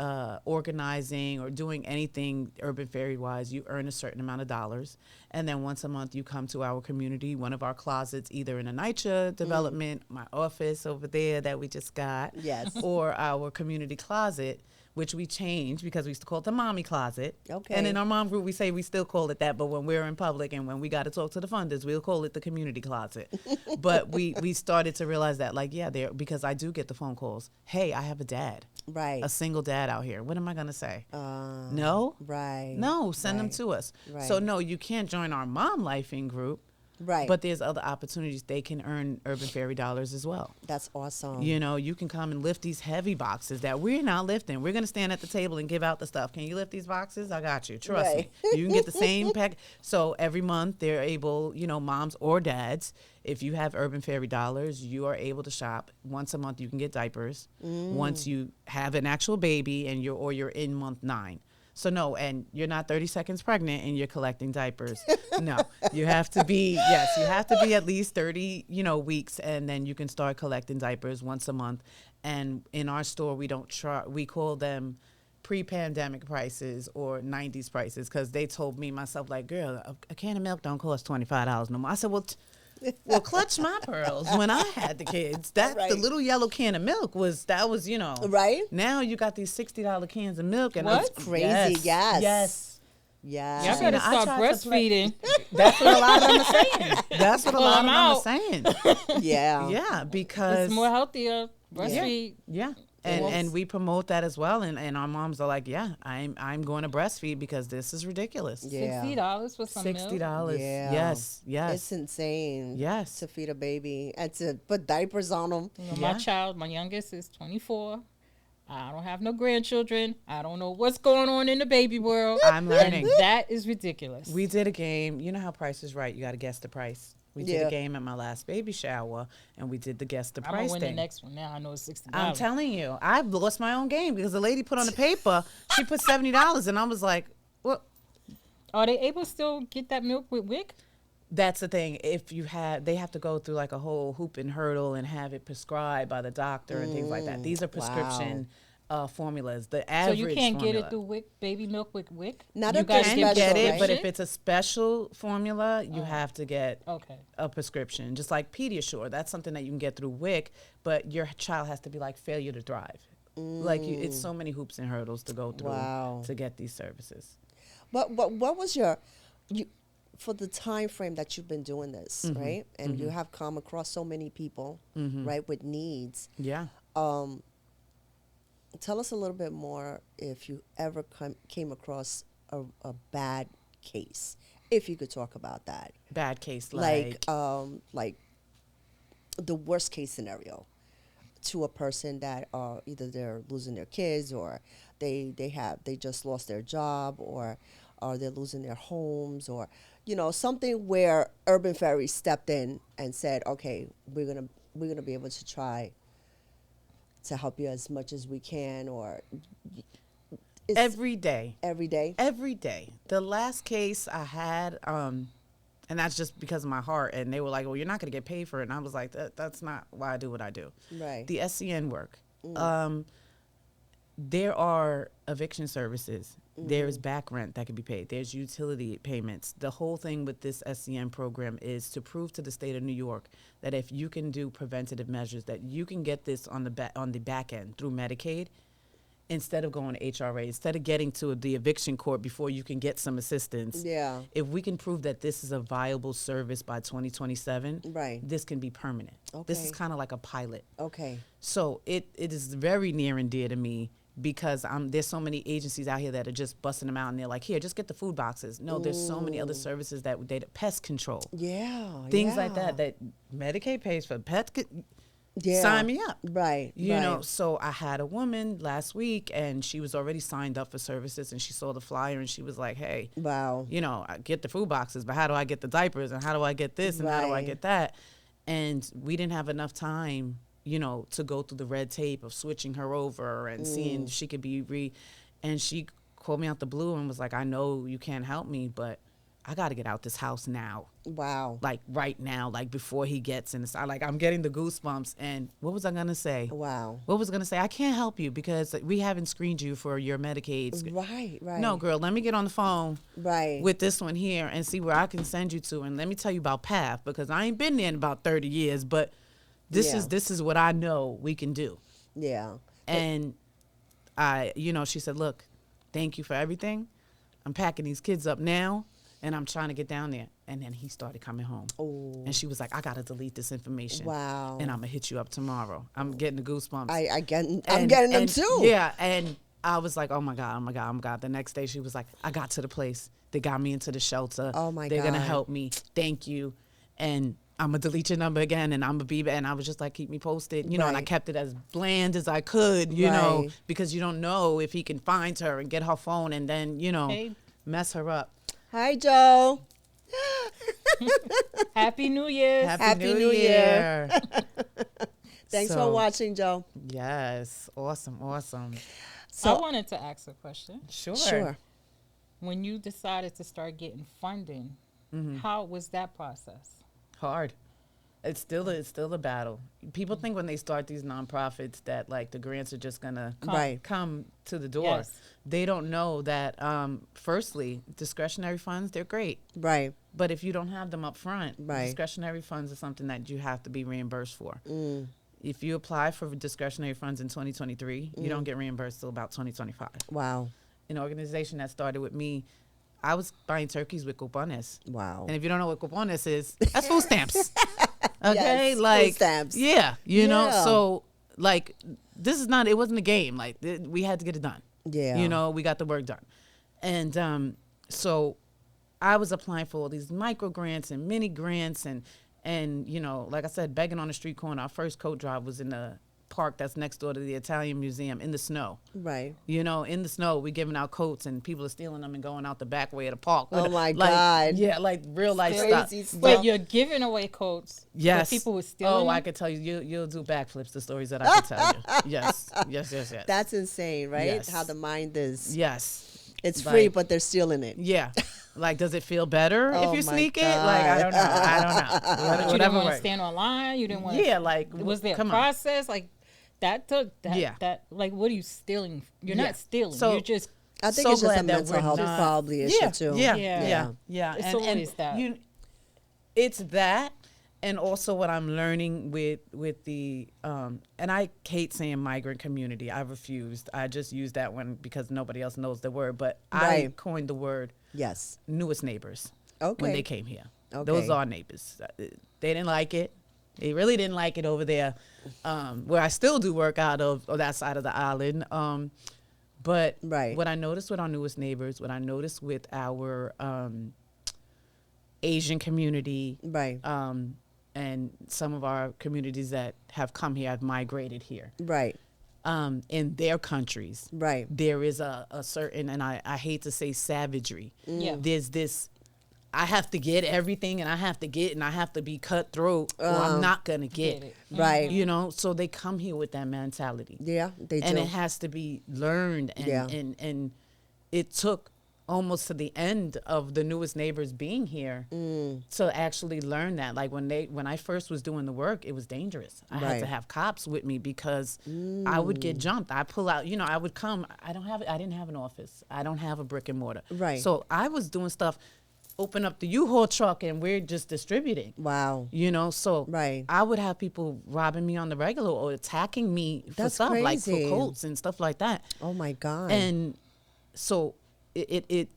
Speaker 3: organizing or doing anything urban fairy wise, you earn a certain amount of dollars, and then once a month you come to our community, one of our closets, either in Alycia development, my office over there that we just got,
Speaker 1: Yes.
Speaker 3: or our community closet, which we changed because we used to call it the mommy closet.
Speaker 1: Okay.
Speaker 3: And in our mom group, we say we still call it that, but when we're in public and when we got to talk to the funders, we'll call it the community closet. But we started to realize that, like, yeah, there, because I do get the phone calls. Hey, I have a dad,
Speaker 1: Right.
Speaker 3: a single dad out here. What am I gonna say?
Speaker 1: Uh,
Speaker 3: No,
Speaker 1: Right.
Speaker 3: no, send them
Speaker 1: Right.
Speaker 3: to us.
Speaker 1: Right.
Speaker 3: So no, you can't join our mom lifing group.
Speaker 1: Right.
Speaker 3: But there's other opportunities. They can earn Urban Fairy Dollars as well.
Speaker 1: That's awesome.
Speaker 3: You know, you can come and lift these heavy boxes that we're not lifting. We're going to stand at the table and give out the stuff. Can you lift these boxes? I got you. Trust
Speaker 1: Right.
Speaker 3: me. You can get the same pack. So every month they're able, you know, moms or dads, if you have Urban Fairy Dollars, you are able to shop. Once a month you can get diapers. Once you have an actual baby and you're in month 9. So no, and you're not 30 seconds pregnant and you're collecting diapers. No, you have to be, yes, you have to be at least 30, you know, weeks, and then you can start collecting diapers once a month. And in our store, we don't charge, we call them pre-pandemic prices or 90s prices, because they told me, myself, like, girl, a can of milk don't cost $25 no more. I said, well, clutch my pearls. When I had the kids, that
Speaker 1: Right.
Speaker 3: the little yellow can of milk was, you know.
Speaker 1: Right.
Speaker 3: Now you got these $60 cans of milk, and
Speaker 2: What?
Speaker 3: it's
Speaker 1: Crazy, yes.
Speaker 3: yes.
Speaker 1: Yeah.
Speaker 2: Y'all
Speaker 3: You
Speaker 2: better
Speaker 3: know, I
Speaker 2: start
Speaker 3: tried to play-
Speaker 2: breastfeeding.
Speaker 3: That's what a lot of them are saying. That's what a
Speaker 2: Pull
Speaker 3: lot of
Speaker 2: them
Speaker 3: them are
Speaker 2: out.
Speaker 3: saying.
Speaker 1: Yeah.
Speaker 3: Yeah, because
Speaker 2: It's more healthier. Breastfeed.
Speaker 3: yeah.
Speaker 1: Yes.
Speaker 3: And we promote that as well, and our moms are like, yeah, I'm going to breastfeed because this is ridiculous.
Speaker 1: Yeah.
Speaker 2: $60 for some milk.
Speaker 3: $60.
Speaker 1: Yeah.
Speaker 3: Yes. Yes.
Speaker 1: It's insane.
Speaker 3: Yes.
Speaker 1: To feed a baby and to put diapers on them.
Speaker 2: You know,
Speaker 3: Yeah.
Speaker 2: my youngest is 24. I don't have no grandchildren. I don't know what's going on in the baby world.
Speaker 3: I'm learning.
Speaker 2: And that is ridiculous.
Speaker 3: We did a game. You know how Price is Right? You got to guess the price. We did
Speaker 1: Yeah.
Speaker 3: a game at my last baby shower, and we did the guess the
Speaker 2: I'm gonna
Speaker 3: price
Speaker 2: win
Speaker 3: thing.
Speaker 2: the next one. Now I know it's $60.
Speaker 3: I'm telling you, I've lost my own game because the lady put on the paper, she put $70, and I was like, well,
Speaker 2: Are they able to still get that milk with WIC?
Speaker 3: that's the thing. If you have, they have to go through like a whole hoop and hurdle and have it prescribed by the doctor and things like that. These are prescription formulas. The
Speaker 2: So
Speaker 3: average
Speaker 2: you can't get
Speaker 3: formula.
Speaker 2: it through WIC, baby milk with WIC?
Speaker 1: Not
Speaker 2: you
Speaker 1: if
Speaker 2: gotta
Speaker 1: it's
Speaker 3: Can
Speaker 1: special,
Speaker 3: get it,
Speaker 1: right?
Speaker 3: but if it's a special formula, you have to get
Speaker 2: Okay.
Speaker 3: a prescription. Just like Pediasure, that's something that you can get through WIC, but your child has to be like failure to drive. Like it's so many hoops and hurdles to go through
Speaker 1: Wow.
Speaker 3: to get these services.
Speaker 1: But what was you for the time frame that you've been doing this, right? And you have come across so many people, right, with needs.
Speaker 3: Yeah.
Speaker 1: Tell us a little bit more if you ever came across a bad case, if you could talk about that.
Speaker 3: Bad case,
Speaker 1: Like the worst case scenario to a person that either they're losing their kids or they just lost their job, or are they losing their homes, or something where Urban Fairies stepped in and said, okay, we're gonna be able to try to help you as much as we can, or it's
Speaker 3: Every day.
Speaker 1: every day.
Speaker 3: Every day. The last case I had, and that's just because of my heart, and they were like, well, you're not going to get paid for it. And I was like, that's not why I do what I do.
Speaker 1: Right.
Speaker 3: The SCN work. There are eviction services. There's back rent that can be paid. There's utility payments. The whole thing with this SCN program is to prove to the state of New York that if you can do preventative measures, that you can get this on the back end through Medicaid, instead of going to HRA, instead of getting to the eviction court before you can get some assistance.
Speaker 1: Yeah.
Speaker 3: If we can prove that this is a viable service by 2027,
Speaker 1: Right.
Speaker 3: this can be permanent. This is
Speaker 1: Okay.
Speaker 3: kind of like a pilot.
Speaker 1: Okay.
Speaker 3: So it is very near and dear to me, because there's so many agencies out here that are just busting them out, and they're like, here, just get the food boxes. No, there's so many other services that pest control.
Speaker 1: Yeah.
Speaker 3: Things like
Speaker 1: yeah.
Speaker 3: that Medicaid pays for.
Speaker 1: Yeah.
Speaker 3: Sign me up.
Speaker 1: Right.
Speaker 3: You
Speaker 1: right.
Speaker 3: know, so I had a woman last week, and she was already signed up for services, and she saw the flyer, and she was like, hey,
Speaker 1: Wow.
Speaker 3: I get the food boxes, but how do I get the diapers, and how do I get this, and how do I
Speaker 1: Right.
Speaker 3: get that? And we didn't have enough time, to go through the red tape of switching her over and seeing if she could be and she called me out the blue and was like, I know you can't help me, but I got to get out this house now.
Speaker 1: Wow.
Speaker 3: Like right now, like before he gets inside. Like I'm getting the goosebumps. And what was I going to say?
Speaker 1: Wow.
Speaker 3: What was I going to say? I can't help you because we haven't screened you for your Medicaid.
Speaker 1: Right. Right.
Speaker 3: No, girl, let me get on the phone
Speaker 1: Right.
Speaker 3: with this one here and see where I can send you to. And let me tell you about PATH, because I ain't been there in about 30 years, but this is what I know we can do.
Speaker 1: Yeah.
Speaker 3: And she said, look, thank you for everything. I'm packing these kids up now, and I'm trying to get down there. And then he started coming home.
Speaker 1: Oh.
Speaker 3: And she was like, I got to delete this information.
Speaker 1: Wow.
Speaker 3: And I'm going to hit you up tomorrow. I'm getting the goosebumps.
Speaker 1: I'm getting them too.
Speaker 3: Yeah. And I was like, oh, my God, oh, my God, oh, my God. The next day she was like, I got to the place. They got me into the shelter.
Speaker 1: Oh, my
Speaker 3: They're
Speaker 1: God.
Speaker 3: going to help me. Thank you. And I'm going to delete your number again, and I'm going to be, and I was just like, keep me posted, and I
Speaker 1: Right.
Speaker 3: kept it as bland as I could, you know,
Speaker 1: Right.
Speaker 3: because you don't know if he can find her and get her phone and then,
Speaker 2: Hey.
Speaker 3: mess her up.
Speaker 1: Hi, Joe.
Speaker 2: Happy New Year.
Speaker 1: Happy New Year. Thanks
Speaker 3: So-
Speaker 1: for watching, Joe.
Speaker 3: Yes. Awesome.
Speaker 2: I
Speaker 1: So
Speaker 2: wanted to ask a question.
Speaker 1: sure.
Speaker 2: When you decided to start getting funding, how was that process?
Speaker 3: Hard. It's still a battle. People think when they start these nonprofits that like the grants are just gonna
Speaker 1: Right.
Speaker 3: come to the door.
Speaker 2: Yes.
Speaker 3: They don't know that firstly, discretionary funds, they're great.
Speaker 1: Right.
Speaker 3: But if you don't have them up front,
Speaker 1: Right.
Speaker 3: discretionary funds are something that you have to be reimbursed for.
Speaker 1: Mm.
Speaker 3: If you apply for discretionary funds in 2023, you don't get reimbursed till about 2025.
Speaker 1: Wow.
Speaker 3: An organization that started with me, I was buying turkeys with cupones.
Speaker 1: Wow.
Speaker 3: And if you don't know what cupones is, that's food stamps. Okay,
Speaker 1: Yes,
Speaker 3: like
Speaker 1: food stamps.
Speaker 3: yeah, you know.
Speaker 1: Yeah.
Speaker 3: So like, it wasn't a game. Like we had to get it done.
Speaker 1: Yeah.
Speaker 3: We got the work done, and so I was applying for all these micro grants and mini grants and like I said, begging on the street corner. Our first coat drive was in the park that's next door to the Italian Museum in the snow.
Speaker 1: Right.
Speaker 3: In the snow, we giving out coats and people are stealing them and going out the back way of the park.
Speaker 1: Oh, my
Speaker 3: Like,
Speaker 1: God.
Speaker 3: Yeah, like real life
Speaker 1: Crazy
Speaker 3: stuff.
Speaker 1: stuff.
Speaker 2: Wait, you're giving away coats.
Speaker 3: Yes.
Speaker 2: But people were stealing
Speaker 3: Oh, I
Speaker 2: them?
Speaker 3: could tell you. You'll do backflips. The stories that I could tell you. Yes.
Speaker 1: That's insane, right?
Speaker 3: Yes.
Speaker 1: How the mind is.
Speaker 3: Yes.
Speaker 1: It's free,
Speaker 3: Like-
Speaker 1: but they're stealing it.
Speaker 3: Yeah. Like, does it feel better
Speaker 1: Oh
Speaker 3: if you
Speaker 1: my
Speaker 3: sneak it? Like, I don't know.
Speaker 2: But you didn't
Speaker 3: Whatever
Speaker 2: want to
Speaker 3: works.
Speaker 2: stand online. You didn't want to.
Speaker 3: Yeah, like,
Speaker 2: Was there a
Speaker 3: come on.
Speaker 2: process? Like, that took that.
Speaker 3: Yeah.
Speaker 2: That, like, what are you stealing? You're
Speaker 3: Yeah.
Speaker 2: not stealing.
Speaker 3: So-
Speaker 2: You're just.
Speaker 1: I think
Speaker 3: So
Speaker 1: it's just a
Speaker 3: glad that
Speaker 1: mental
Speaker 3: we're
Speaker 1: health
Speaker 3: not-
Speaker 1: probably issue
Speaker 3: Yeah,
Speaker 1: too.
Speaker 3: yeah,
Speaker 2: Yeah.
Speaker 3: yeah.
Speaker 2: It's always that.
Speaker 3: It's that, and also what I'm learning with the and I hate saying migrant community. I refused. I just use that one because nobody else knows the word. But I
Speaker 1: Right.
Speaker 3: coined the word
Speaker 1: Yes.
Speaker 3: newest neighbors
Speaker 1: Okay.
Speaker 3: when they came here.
Speaker 1: Okay.
Speaker 3: Those are neighbors. They didn't like it. They really didn't like it over there, where I still do work out of that side of the island. But
Speaker 1: Right.
Speaker 3: what I noticed with our newest neighbors, what I noticed with our Asian community,
Speaker 1: Right.
Speaker 3: and some of our communities that have come here, have migrated here.
Speaker 1: Right.
Speaker 3: in their countries.
Speaker 1: Right.
Speaker 3: There is a certain, and I hate to say savagery.
Speaker 2: Yeah.
Speaker 3: There's this, I have to get everything and I have to be cutthroat or I'm not going to get it.
Speaker 1: Right.
Speaker 3: You know, so they come here with that mentality.
Speaker 1: Yeah, they do.
Speaker 3: And it has to be learned. And, and it took almost to the end of the newest neighbors being here to actually learn that. Like when I first was doing the work, it was dangerous. I had to have cops with me because I would get jumped. I pull out, you know, I would come. I didn't have an office. I don't have a brick and mortar.
Speaker 1: Right.
Speaker 3: So I was doing stuff, open up the U-Haul truck and we're just distributing.
Speaker 1: Wow.
Speaker 3: You know, so
Speaker 1: Right.
Speaker 3: I would have people robbing me on the regular or attacking me for
Speaker 1: That's
Speaker 3: stuff like
Speaker 1: crazy.
Speaker 3: for coats and stuff like that.
Speaker 1: Oh my God.
Speaker 3: And so it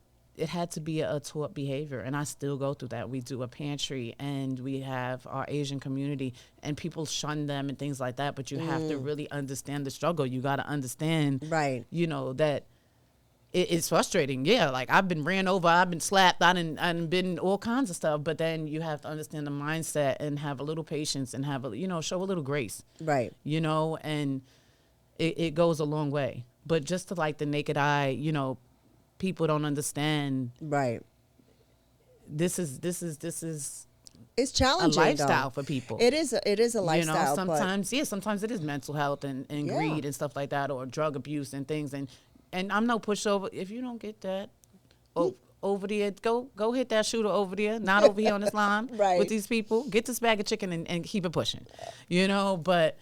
Speaker 3: had to be a taught behavior, and I still go through that. We do a pantry, and we have our Asian community, and people shun them and things like that. But you have to really understand the struggle. You got to understand,
Speaker 1: Right.
Speaker 3: you know, that it's frustrating. Yeah, like I've been ran over, I've been slapped, I've been all kinds of stuff. But then you have to understand the mindset and have a little patience and have a, you know, show a little grace.
Speaker 1: Right.
Speaker 3: You know, and it goes a long way. But just to like the naked eye, you know, people don't understand.
Speaker 1: Right.
Speaker 3: This is
Speaker 1: It's
Speaker 3: a
Speaker 1: challenging.
Speaker 3: lifestyle
Speaker 1: though.
Speaker 3: for people.
Speaker 1: It is a lifestyle.
Speaker 3: You know,
Speaker 1: but
Speaker 3: sometimes it is mental health and
Speaker 1: Yeah.
Speaker 3: greed and stuff like that, or drug abuse and things. And I'm no pushover. If you don't get that over there, go hit that shooter over there, not over here on this line
Speaker 1: Right.
Speaker 3: with these people. Get this bag of chicken and keep it pushing. You know, but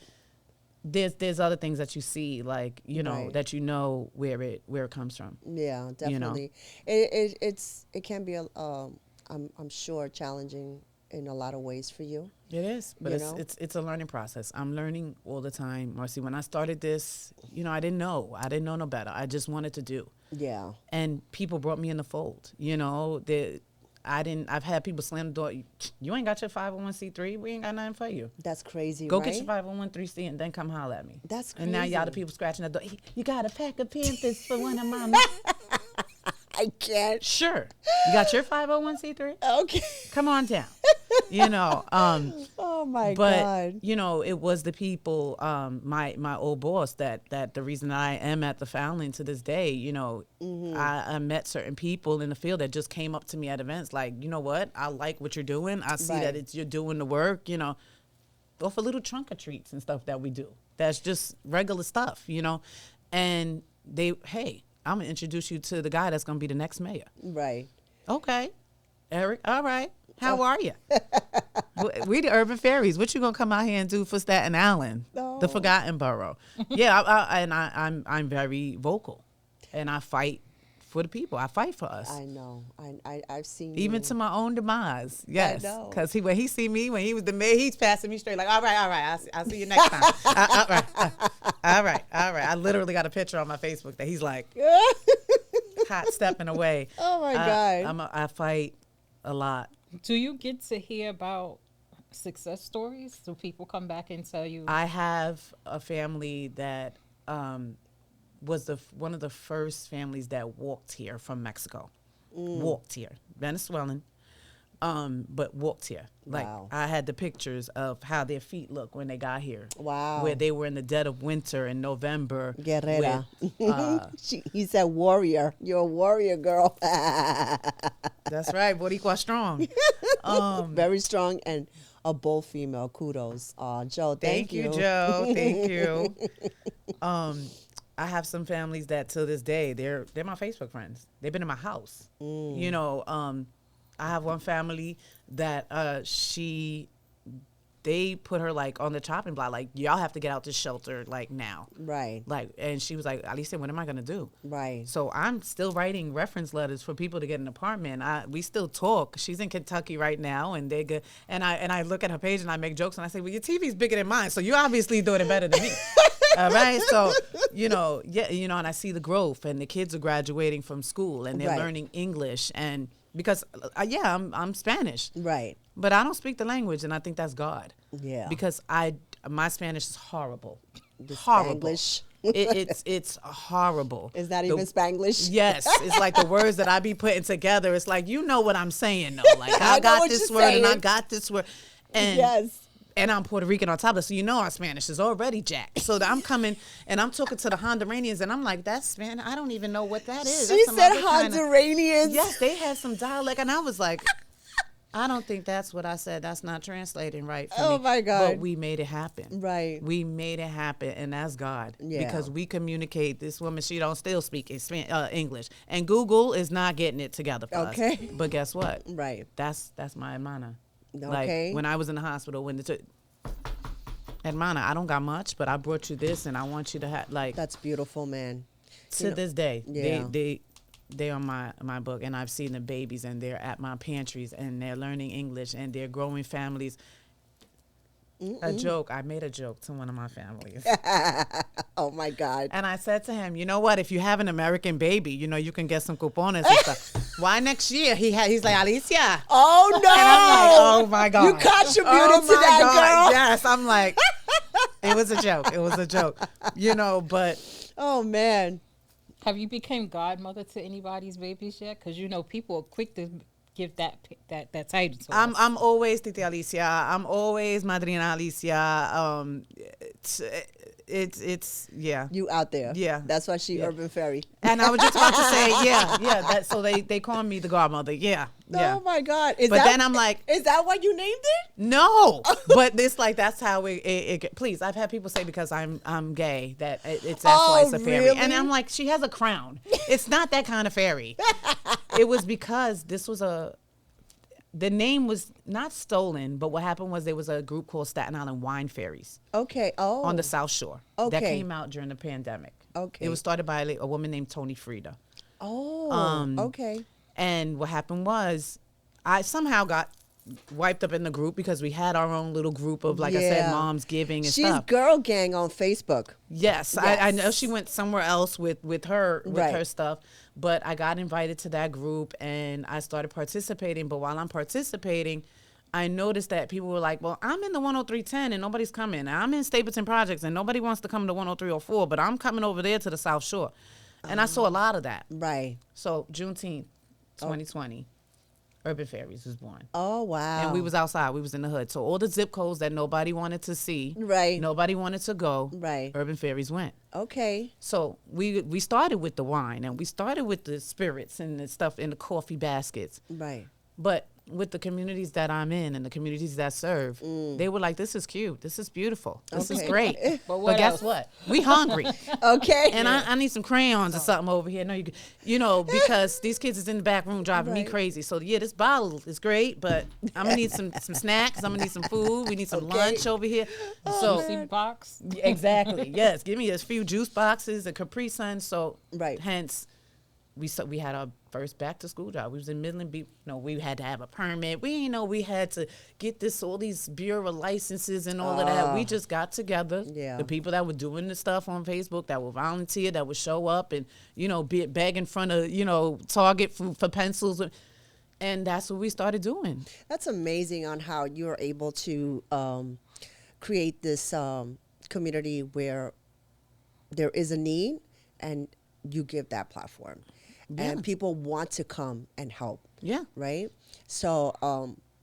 Speaker 3: there's other things that you see, like, you know,
Speaker 1: Right.
Speaker 3: that you know where it comes from.
Speaker 1: Yeah,
Speaker 3: You know.
Speaker 1: definitely. It can be I'm sure challenging in a lot of ways for you.
Speaker 3: It is, but
Speaker 1: You know?
Speaker 3: it's a learning process. I'm learning all the time, Marcy. When I started this, you know, I didn't know no better. I just wanted to do,
Speaker 1: Yeah.
Speaker 3: and people brought me in the fold. You know, I've had people slam the door. You ain't got your 501c3. We ain't got nothing for you.
Speaker 1: That's crazy,
Speaker 3: Go
Speaker 1: right?
Speaker 3: get your 501c3 and then come holler at me.
Speaker 1: That's
Speaker 3: And now y'all the
Speaker 1: crazy.
Speaker 3: people scratching the door. "Hey, you got a pack of Panthers for one of my
Speaker 1: I can't.
Speaker 3: Sure. You got your 501c3?
Speaker 1: Okay.
Speaker 3: Come on down. You know,
Speaker 1: Oh my
Speaker 3: but
Speaker 1: God.
Speaker 3: you know, it was the people, my old boss that the reason I am at the Fallon to this day. You know, I met certain people in the field that just came up to me at events like, you know what, I like what you're doing. I see
Speaker 1: Right.
Speaker 3: that you're doing the work. You know, go for little trunk or treats and stuff that we do. That's just regular stuff. You know, and hey, I'm gonna introduce you to the guy that's gonna be the next mayor.
Speaker 1: Right.
Speaker 3: Okay, Eric. All right. How are you? We the Urban Fairies. What you gonna come out here and do for Staten Island, the forgotten borough? Yeah, I'm very vocal, and I fight for the people. I fight for us,
Speaker 1: I know. I've seen
Speaker 3: even
Speaker 1: you.
Speaker 3: to my own demise. Yes,
Speaker 1: know.
Speaker 3: because when he see me when he was the mayor, he's passing me straight like, all right. I'll see you next time. All right. I literally got a picture on my Facebook that he's like hot stepping away.
Speaker 1: Oh my God.
Speaker 3: I fight a lot.
Speaker 2: Do you get to hear about success stories? Do people come back and tell you?
Speaker 3: I have a family that was one of the first families that walked here from Mexico. Walked here, Venezuelan, but walked here. Like
Speaker 1: Wow.
Speaker 3: I had the pictures of how their feet look when they got here.
Speaker 1: Wow.
Speaker 3: Where they were in the dead of winter in November.
Speaker 1: Guerrera.
Speaker 3: with,
Speaker 1: He said warrior. You're a warrior, girl.
Speaker 3: that's right, Boricua strong.
Speaker 1: Very strong and a bold female. Kudos. Joe, thank you.
Speaker 3: Joe. Thank you. I have some families that to this day they're my Facebook friends. They've been in my house. You know, I have one family that they put her like on the chopping block, like y'all have to get out this shelter like now.
Speaker 1: Right.
Speaker 3: Like, and she was like, Alycia, what am I gonna do?
Speaker 1: Right.
Speaker 3: So I'm still writing reference letters for people to get an apartment. We still talk. She's in Kentucky right now, and they good. And I look at her page and I make jokes and I say, well, your TV's bigger than mine, so you obviously doing it better than me. All right. So, you know, and I see the growth, and the kids are graduating from school and they're
Speaker 1: Right.
Speaker 3: learning English, and because I'm Spanish,
Speaker 1: Right.
Speaker 3: but I don't speak the language, and I think that's God.
Speaker 1: Yeah.
Speaker 3: Because my Spanish is horrible.
Speaker 1: The
Speaker 3: Horrible.
Speaker 1: Spanglish.
Speaker 3: It's horrible.
Speaker 1: Is that even Spanglish?
Speaker 3: Yes, it's like the words that I be putting together. It's like, you know what I'm saying, though. Like
Speaker 1: I
Speaker 3: I
Speaker 1: know
Speaker 3: got
Speaker 1: what
Speaker 3: this
Speaker 1: you're
Speaker 3: word and I
Speaker 1: saying.
Speaker 3: got this word, and
Speaker 1: Yes.
Speaker 3: And I'm Puerto Rican on top of it, so you know our Spanish is already jacked. So I'm coming and I'm talking to the Honduranians, and I'm like, that's Spanish. I don't even know what that is.
Speaker 1: She
Speaker 3: That's
Speaker 1: said
Speaker 3: some other
Speaker 1: Honduranians.
Speaker 3: yes, they had some dialect, and I was like, I don't think that's what I said. That's not translating right for me.
Speaker 1: Oh, my God.
Speaker 3: But we made it happen.
Speaker 1: Right.
Speaker 3: We made it happen, and that's God.
Speaker 1: Yeah.
Speaker 3: Because we communicate. This woman, she don't still speak English. And Google is not getting it together for us.
Speaker 1: Okay.
Speaker 3: But guess what?
Speaker 1: Right.
Speaker 3: That's my hermana.
Speaker 1: Okay.
Speaker 3: Like, when I was in the hospital, hermana, I don't got much, but I brought you this, and I want you to have, like.
Speaker 1: That's beautiful, man.
Speaker 3: To this day,
Speaker 1: Yeah.
Speaker 3: they're on my book, and I've seen the babies, and they're at my pantries, and they're learning English, and they're growing families. A joke. I made a joke to one of my families.
Speaker 1: Oh, my God.
Speaker 3: And I said to him, you know what? If you have an American baby, you know, you can get some coupones and stuff. Why next year? He's like, Alycia.
Speaker 1: Oh, no.
Speaker 3: And I'm like, oh, my God.
Speaker 1: You contributed to that, girl.
Speaker 3: Yes. I'm like, it was a joke. It was a joke. You know, but.
Speaker 1: Oh, man.
Speaker 2: Have you become godmother to anybody's babies yet? Because, you know, people are quick to give that title to us.
Speaker 3: I'm always Tita Alycia. I'm always Madrina Alycia. It's yeah.
Speaker 1: You out there.
Speaker 3: Yeah.
Speaker 1: That's why she Urban Fairy.
Speaker 3: And I was just about to say, yeah. So they call me the godmother. Yeah.
Speaker 1: Oh, my God.
Speaker 3: But then I'm like,
Speaker 1: is that why you named it?
Speaker 3: no. But it's like, that's how it please, I've had people say because I'm gay that that's why it's a fairy.
Speaker 1: Really?
Speaker 3: And I'm like, she has a crown. It's not that kind of fairy. It was because this was the name was not stolen, but what happened was there was a group called Staten Island Wine Fairies.
Speaker 1: Okay. Oh.
Speaker 3: On the South Shore.
Speaker 1: Okay.
Speaker 3: That came out during the pandemic.
Speaker 1: Okay.
Speaker 3: It was started by a woman named Tony Frieda.
Speaker 1: Oh. Okay.
Speaker 3: And what happened was I somehow got wiped up in the group because we had our own little group of, like I said, moms giving and
Speaker 1: She's
Speaker 3: stuff.
Speaker 1: Girl Gang on Facebook.
Speaker 3: Yes. I know she went somewhere else with her
Speaker 1: Right.
Speaker 3: stuff, but I got invited to that group and I started participating. But while I'm participating, I noticed that people were like, well, I'm in the 10310 and nobody's coming. I'm in Stapleton Projects and nobody wants to come to 10304, but I'm coming over there to the South Shore. And I saw a lot of that.
Speaker 1: Right.
Speaker 3: So Juneteenth, 2020, Urban Fairies was born.
Speaker 1: Oh, wow.
Speaker 3: And we was outside. We was in the hood. So all the zip codes that nobody wanted to see,
Speaker 1: Right.
Speaker 3: nobody wanted to go,
Speaker 1: Right.
Speaker 3: Urban Fairies went.
Speaker 1: Okay.
Speaker 3: So we started with the wine and we started with the spirits and the stuff in the coffee baskets.
Speaker 1: Right.
Speaker 3: But with the communities that I'm in and the communities that serve, they were like, this is cute. This is beautiful. This is
Speaker 1: Okay.
Speaker 3: great.
Speaker 2: But
Speaker 3: But
Speaker 2: what
Speaker 3: guess
Speaker 2: else?
Speaker 3: what? We hungry.
Speaker 1: Okay.
Speaker 3: And I need some crayons or something over here. No, you know, because these kids is in the back room driving me
Speaker 1: Right.
Speaker 3: crazy. So yeah, this bottle is great, but I'm gonna need some snacks. I'm gonna need some food. We need some
Speaker 1: Okay.
Speaker 3: lunch over here. So
Speaker 2: Juicy box.
Speaker 3: exactly, yes. Give me a few juice boxes, a Capri Sun. So
Speaker 1: Right.
Speaker 3: hence. We had our first back to school job. We was in Midland Beach. No, we had to have a permit. We didn't know we had to get all these bureau licenses and all of that. We just got together.
Speaker 1: Yeah.
Speaker 3: The people that were doing the stuff on Facebook, that would volunteer, that would show up and, you know, beg in front of, you know, Target for pencils. And that's what we started doing.
Speaker 1: That's amazing on how you're able to create this community where there is a need and you give that platform. And people want to come and help.
Speaker 3: Yeah.
Speaker 1: Right? So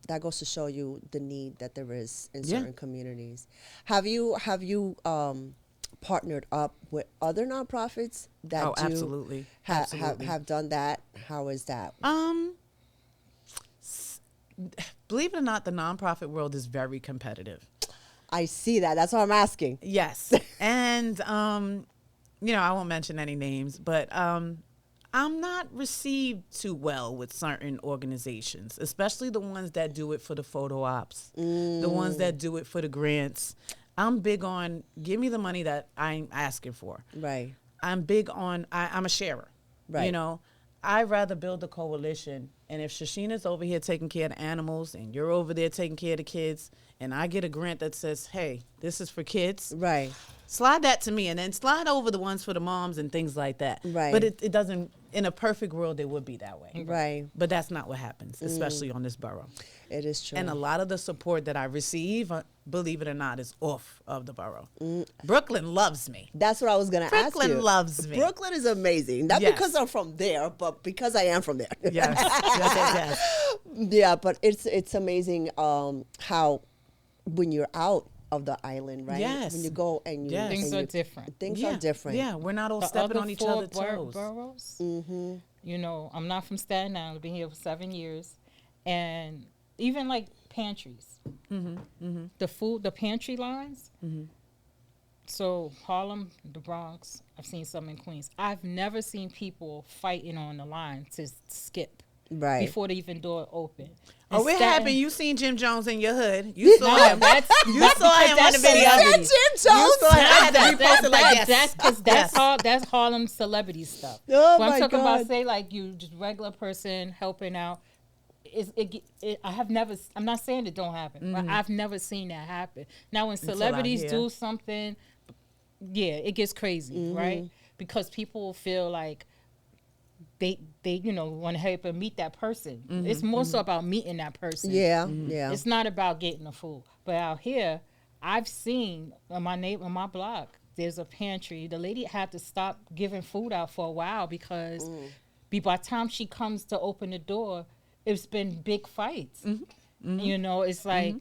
Speaker 1: that goes to show you the need that there is in certain communities. Have you partnered up with other nonprofits that
Speaker 3: Absolutely. Absolutely.
Speaker 1: have done that? How is that?
Speaker 3: Believe it or not, the nonprofit world is very competitive.
Speaker 1: I see that. That's what I'm asking.
Speaker 3: Yes. And, you know, I won't mention any names, but I'm not received too well with certain organizations, especially the ones that do it for the photo ops, the ones that do it for the grants. I'm big on give me the money that I'm asking for.
Speaker 1: Right.
Speaker 3: I'm big on, I'm a sharer.
Speaker 1: Right.
Speaker 3: You know, I'd rather build a coalition. And if Shachena's over here taking care of the animals and you're over there taking care of the kids, and I get a grant that says, hey, this is for kids.
Speaker 1: Right.
Speaker 3: Slide that to me and then slide over the ones for the moms and things like that.
Speaker 1: Right.
Speaker 3: But it doesn't, in a perfect world, it would be that way.
Speaker 1: Right.
Speaker 3: But that's not what happens, especially on this borough.
Speaker 1: It is true.
Speaker 3: And a lot of the support that I receive, believe it or not, is off of the borough. Brooklyn loves me.
Speaker 1: That's what I was going to ask you.
Speaker 3: Brooklyn loves me.
Speaker 1: Brooklyn is amazing. Not
Speaker 3: Yes.
Speaker 1: because I'm from there, but because I am from there.
Speaker 3: Yes. Yes.
Speaker 1: Yeah, but it's amazing how when you're out of the island, right?
Speaker 3: Yes.
Speaker 1: When you go and you
Speaker 3: Yes.
Speaker 2: Things
Speaker 1: and
Speaker 2: are
Speaker 1: you-
Speaker 2: different.
Speaker 1: Things
Speaker 3: yeah.
Speaker 1: are different.
Speaker 3: Yeah, we're not all
Speaker 2: The
Speaker 3: stepping
Speaker 2: other
Speaker 3: on each
Speaker 2: four
Speaker 3: other's toes.
Speaker 2: boroughs,
Speaker 1: Mm-hmm.
Speaker 2: you know, I'm not from Staten Island. I've been here for 7 years. And even like pantries, the food, the pantry lines. So Harlem, the Bronx, I've seen some in Queens. I've never seen people fighting on the line to skip
Speaker 1: Right.
Speaker 2: before the even door open.
Speaker 3: Oh,
Speaker 2: In
Speaker 3: it
Speaker 2: Staten-
Speaker 3: happened. You seen Jim Jones in your hood. You saw
Speaker 2: No,
Speaker 3: him.
Speaker 2: that's
Speaker 3: You
Speaker 2: that-
Speaker 3: saw
Speaker 2: because
Speaker 3: him on the
Speaker 2: that's
Speaker 3: video.
Speaker 1: Jim Jones.
Speaker 3: You saw him. I had to repost it like, yes.
Speaker 2: That's because that's Harlem celebrity stuff.
Speaker 1: Oh,
Speaker 2: But I'm
Speaker 1: my
Speaker 2: talking
Speaker 1: God.
Speaker 2: about, say, like you just regular person helping out. I'm not saying it don't happen, but I've never seen that happen. Now when
Speaker 3: Until I
Speaker 2: celebrities
Speaker 3: hear.
Speaker 2: do something, yeah, it gets crazy, right? Because people feel like they want to help and meet that person. It's more so about meeting that person.
Speaker 1: Yeah. Yeah.
Speaker 2: It's not about getting the food. But out here, I've seen on my block, there's a pantry. The lady had to stop giving food out for a while because by the time she comes to open the door, it's been big fights. You know, it's like,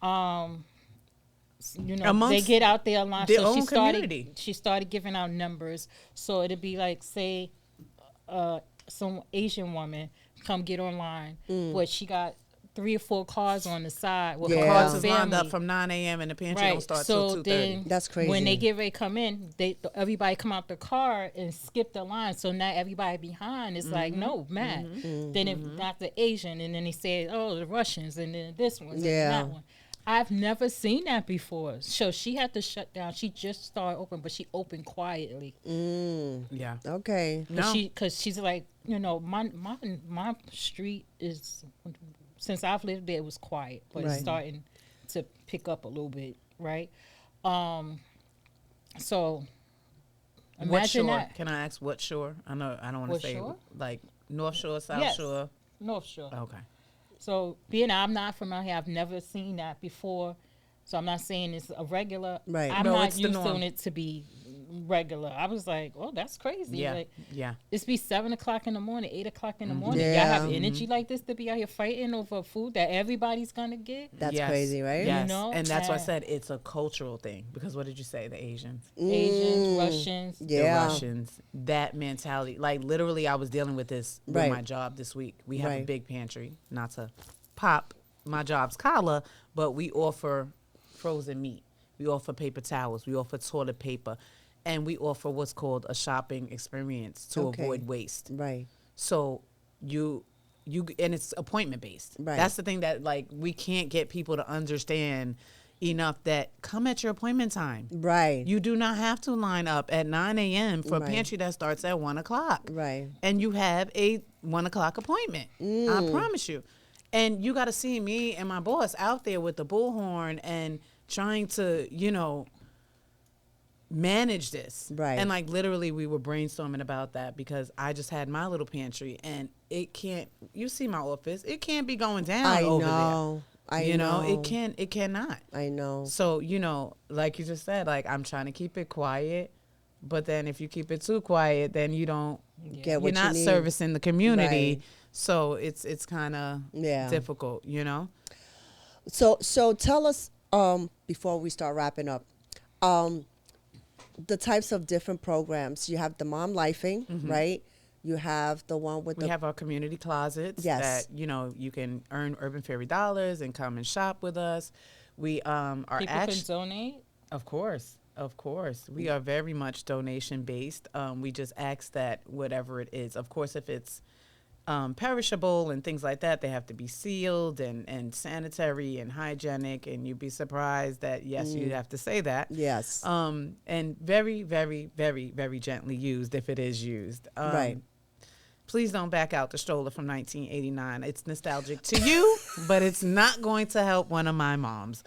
Speaker 2: they
Speaker 3: Amongst
Speaker 2: get out there a lot.
Speaker 3: their
Speaker 2: So
Speaker 3: own community.
Speaker 2: she started giving out numbers. So it'd be like, say, some Asian woman come get online, but she got 3 or 4 cars on the side with
Speaker 1: Yeah.
Speaker 2: her
Speaker 3: Cars
Speaker 2: whole
Speaker 3: is lined up
Speaker 2: family.
Speaker 3: from 9 a.m. and the pantry
Speaker 2: Right.
Speaker 3: don't start
Speaker 2: So
Speaker 3: till 2:30.
Speaker 2: then
Speaker 1: That's crazy.
Speaker 2: when they get ready to come in, everybody come out the car and skip the line. So now everybody behind is like, no, mad. Then if not the Asian, and then they say, oh, the Russians, and then this one, and
Speaker 1: Yeah.
Speaker 2: that one. I've never seen that before. So she had to shut down. She just started open, but she opened quietly.
Speaker 3: Yeah.
Speaker 1: Okay.
Speaker 3: No.
Speaker 2: Because she's like, my street is, since I've lived there, it was quiet, but
Speaker 1: Right.
Speaker 2: it's starting to pick up a little bit, right? So
Speaker 3: What
Speaker 2: imagine
Speaker 3: shore?
Speaker 2: that.
Speaker 3: Can I ask what shore? I know I don't want
Speaker 2: What
Speaker 3: to say
Speaker 2: shore?
Speaker 3: like North Shore, South
Speaker 2: Yes.
Speaker 3: Shore.
Speaker 2: North Shore.
Speaker 3: Okay.
Speaker 2: So being I'm not from out here, I've never seen that before. So I'm not saying it's a regular.
Speaker 1: Right.
Speaker 2: I'm
Speaker 3: No,
Speaker 2: not
Speaker 3: it's the
Speaker 2: used
Speaker 3: norm.
Speaker 2: to it to be regular. I was like, oh, that's crazy.
Speaker 3: Yeah.
Speaker 2: Like,
Speaker 3: Yeah.
Speaker 2: it's be 7 o'clock in the morning, 8 o'clock in the morning.
Speaker 1: Yeah.
Speaker 2: Y'all have energy like this to be out here fighting over food that everybody's gonna get.
Speaker 1: That's
Speaker 3: Yes.
Speaker 1: crazy, right?
Speaker 3: Yes.
Speaker 2: know?
Speaker 3: And that's why I
Speaker 2: And-
Speaker 3: said it's a cultural thing. Because what did you say? The Asians.
Speaker 2: Asians, Russians.
Speaker 3: The
Speaker 1: Yeah.
Speaker 3: Russians, that mentality. Like literally, I was dealing with this with
Speaker 1: Right.
Speaker 3: my job this week. We have a
Speaker 1: Right.
Speaker 3: big pantry. Not to pop my job's collar, but we offer frozen meat. We offer paper towels. We offer toilet paper, and we offer what's called a shopping experience to
Speaker 1: Okay.
Speaker 3: avoid waste.
Speaker 1: Right.
Speaker 3: So you and it's appointment based.
Speaker 1: Right.
Speaker 3: That's the thing that like we can't get people to understand enough that come at your appointment time.
Speaker 1: Right.
Speaker 3: You do not have to line up at 9 a.m. for
Speaker 1: Right.
Speaker 3: a pantry that starts at 1 o'clock.
Speaker 1: Right.
Speaker 3: And you have a 1 o'clock appointment. I promise you. And you got to see me and my boss out there with the bullhorn and trying to, manage this.
Speaker 1: Right.
Speaker 3: And like literally we were brainstorming about that because I just had my little pantry and it can't, you see my office, it can't be going down
Speaker 1: I
Speaker 3: over
Speaker 1: know.
Speaker 3: there. It cannot.
Speaker 1: I know.
Speaker 3: So, like you just said, like I'm trying to keep it quiet, but then if you keep it too quiet, then you don't
Speaker 1: Get
Speaker 3: you're
Speaker 1: what
Speaker 3: not
Speaker 1: you need.
Speaker 3: servicing the community.
Speaker 1: Right.
Speaker 3: So it's kind of
Speaker 1: Yeah.
Speaker 3: difficult,
Speaker 1: So tell us before we start wrapping up, the types of different programs. You have the Mom Lifing, right? You have the one with
Speaker 3: We have our community closets
Speaker 1: Yes.
Speaker 3: that, you can earn Urban Fairy dollars and come and shop with us. We are
Speaker 2: People
Speaker 3: actually,
Speaker 2: can donate.
Speaker 3: Of course. We are very much donation based. We just ask that whatever it is, of course, if it's perishable and things like that, they have to be sealed and sanitary and hygienic. And you'd be surprised that, yes, you'd have to say that.
Speaker 1: Yes.
Speaker 3: And very, very, very, very gently used if it is used.
Speaker 1: Right.
Speaker 3: Please don't back out the stroller from 1989. It's nostalgic to you, but it's not going to help one of my moms.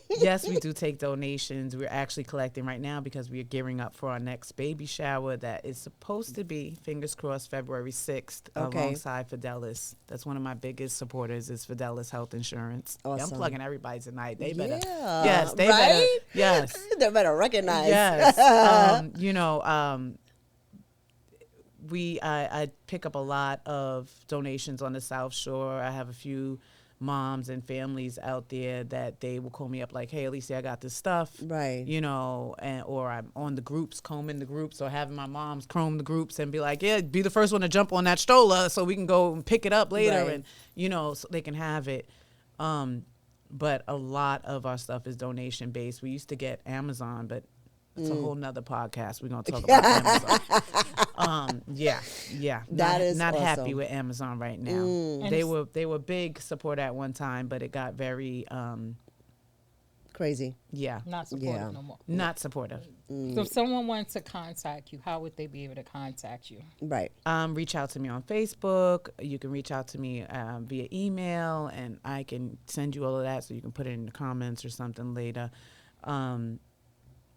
Speaker 3: Yes, we do take donations. We're actually collecting right now because we are gearing up for our next baby shower that is supposed to be, fingers crossed, February 6th
Speaker 1: Okay.
Speaker 3: alongside Fidelis. That's one of my biggest supporters is Fidelis Health Insurance. Yeah, I'm
Speaker 1: Awesome.
Speaker 3: plugging everybody tonight. They better.
Speaker 1: Yeah,
Speaker 3: Yes, they
Speaker 1: right?
Speaker 3: better. Yes.
Speaker 1: They better recognize.
Speaker 3: Yes. I pick up a lot of donations on the South Shore. I have a few moms and families out there that they will call me up like, hey, Alycia, I got this stuff.
Speaker 1: Right.
Speaker 3: You know, or I'm on the groups, combing the groups, or having my moms comb the groups and be like, yeah, be the first one to jump on that stroller so we can go and pick it up later.
Speaker 1: Right.
Speaker 3: And, you know, so they can have it. But a lot of our stuff is donation based. We used to get Amazon, but it's a whole nother podcast. We're going to talk about Amazon. Yeah.
Speaker 1: That is
Speaker 3: not
Speaker 1: awesome.
Speaker 3: happy with Amazon right now. They were big support at one time, but it got very
Speaker 1: Crazy.
Speaker 3: yeah,
Speaker 2: Not supportive
Speaker 1: Yeah.
Speaker 2: no more.
Speaker 3: not supportive.
Speaker 2: So if someone wants to contact you, how would they be able to contact you?
Speaker 1: Right.
Speaker 3: Reach out to me on Facebook. You can reach out to me via email, and I can send you all of that so you can put it in the comments or something later. I'm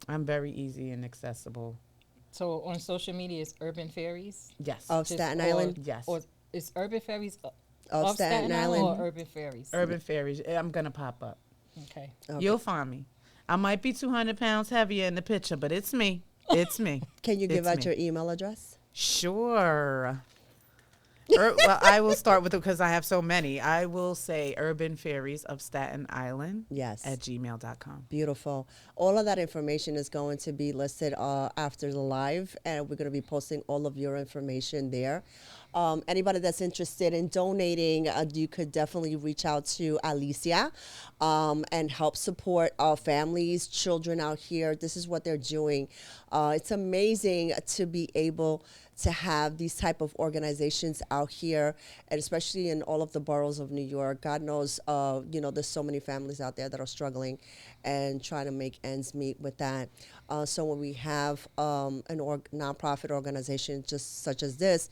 Speaker 3: very easy and accessible.
Speaker 2: So on social media, it's Urban Fairies.
Speaker 3: Yes.
Speaker 1: Of
Speaker 2: Just-
Speaker 1: Staten
Speaker 2: or-
Speaker 1: Island?
Speaker 3: Yes.
Speaker 2: Or is Urban Fairies
Speaker 1: Of Staten Island?
Speaker 2: or Urban Fairies?
Speaker 3: Urban Fairies. I'm going to pop up.
Speaker 2: Okay.
Speaker 1: Okay.
Speaker 3: You'll find me. I might be 200 pounds heavier in the picture, but it's me. It's me.
Speaker 1: Can you give
Speaker 3: It's
Speaker 1: out
Speaker 3: me.
Speaker 1: your email address?
Speaker 3: Sure. Well, I will start with it because I have so many. I will say Urban Fairies of Staten Island
Speaker 1: Yes.
Speaker 3: at gmail.com.
Speaker 1: Beautiful. All of that information is going to be listed after the live, and we're going to be posting all of your information there. Anybody that's interested in donating, you could definitely reach out to Alycia and help support our families, children out here. This is what they're doing. It's amazing to be able to have these type of organizations out here, and especially in all of the boroughs of New York. God knows, there's so many families out there that are struggling and trying to make ends meet with that. So when we have nonprofit organization just such as this,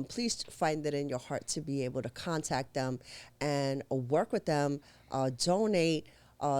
Speaker 1: please find it in your heart to be able to contact them and work with them, donate,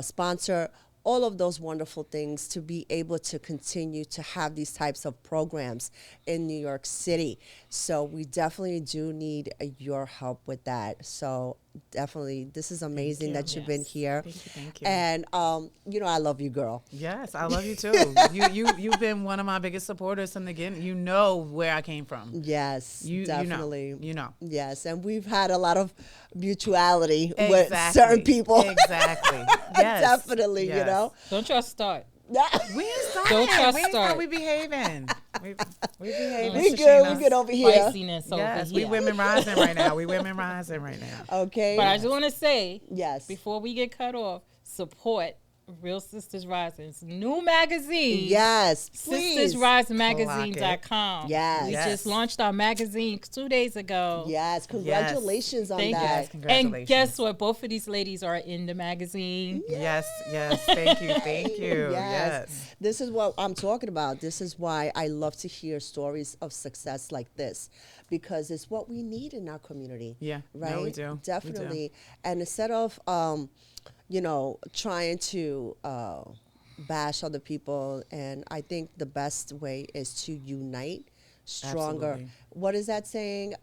Speaker 1: sponsor, all of those wonderful things to be able to continue to have these types of programs in New York City. So we definitely do need your help with that. So definitely, this is amazing that you've been here.
Speaker 3: Thank you.
Speaker 1: And, I love you, girl.
Speaker 3: Yes, I love you too. You've been one of my biggest supporters from the beginning. You know where I came from.
Speaker 1: Yes, definitely.
Speaker 3: You know.
Speaker 1: Yes, and we've had a lot of mutuality with
Speaker 3: Exactly.
Speaker 1: certain people.
Speaker 3: Exactly. Yes.
Speaker 1: Definitely,
Speaker 3: Yes.
Speaker 2: Don't y'all start.
Speaker 3: We ain't starting.
Speaker 2: Don't trust
Speaker 3: We ain't
Speaker 2: start.
Speaker 3: We behaving. We behaving.
Speaker 1: we
Speaker 3: Shachena.
Speaker 1: good over here.
Speaker 2: Feistiness
Speaker 3: Yes,
Speaker 2: over
Speaker 3: we
Speaker 2: here.
Speaker 3: women rising right now. We women rising right now.
Speaker 1: Okay.
Speaker 2: But I just want to say,
Speaker 1: Yes.
Speaker 2: before we get cut off, support Real Sisters Rising's new magazine.
Speaker 1: Yes, please.
Speaker 2: SistersRisingMagazine.com.
Speaker 1: Yes.
Speaker 2: We
Speaker 3: Yes.
Speaker 2: just launched our magazine 2 days ago.
Speaker 1: Yes, congratulations on
Speaker 2: Thank you.
Speaker 1: that.
Speaker 3: Yes, congratulations.
Speaker 2: And guess what? Both of these ladies are in the magazine.
Speaker 3: Yes. Thank you. Yes.
Speaker 1: This is what I'm talking about. This is why I love to hear stories of success like this, because it's what we need in our community.
Speaker 3: Yeah,
Speaker 1: Right?
Speaker 3: no, we do. We do.
Speaker 1: Definitely. And instead of, trying to bash other people, and I think the best way is to unite stronger.
Speaker 3: Absolutely.
Speaker 1: What is that saying?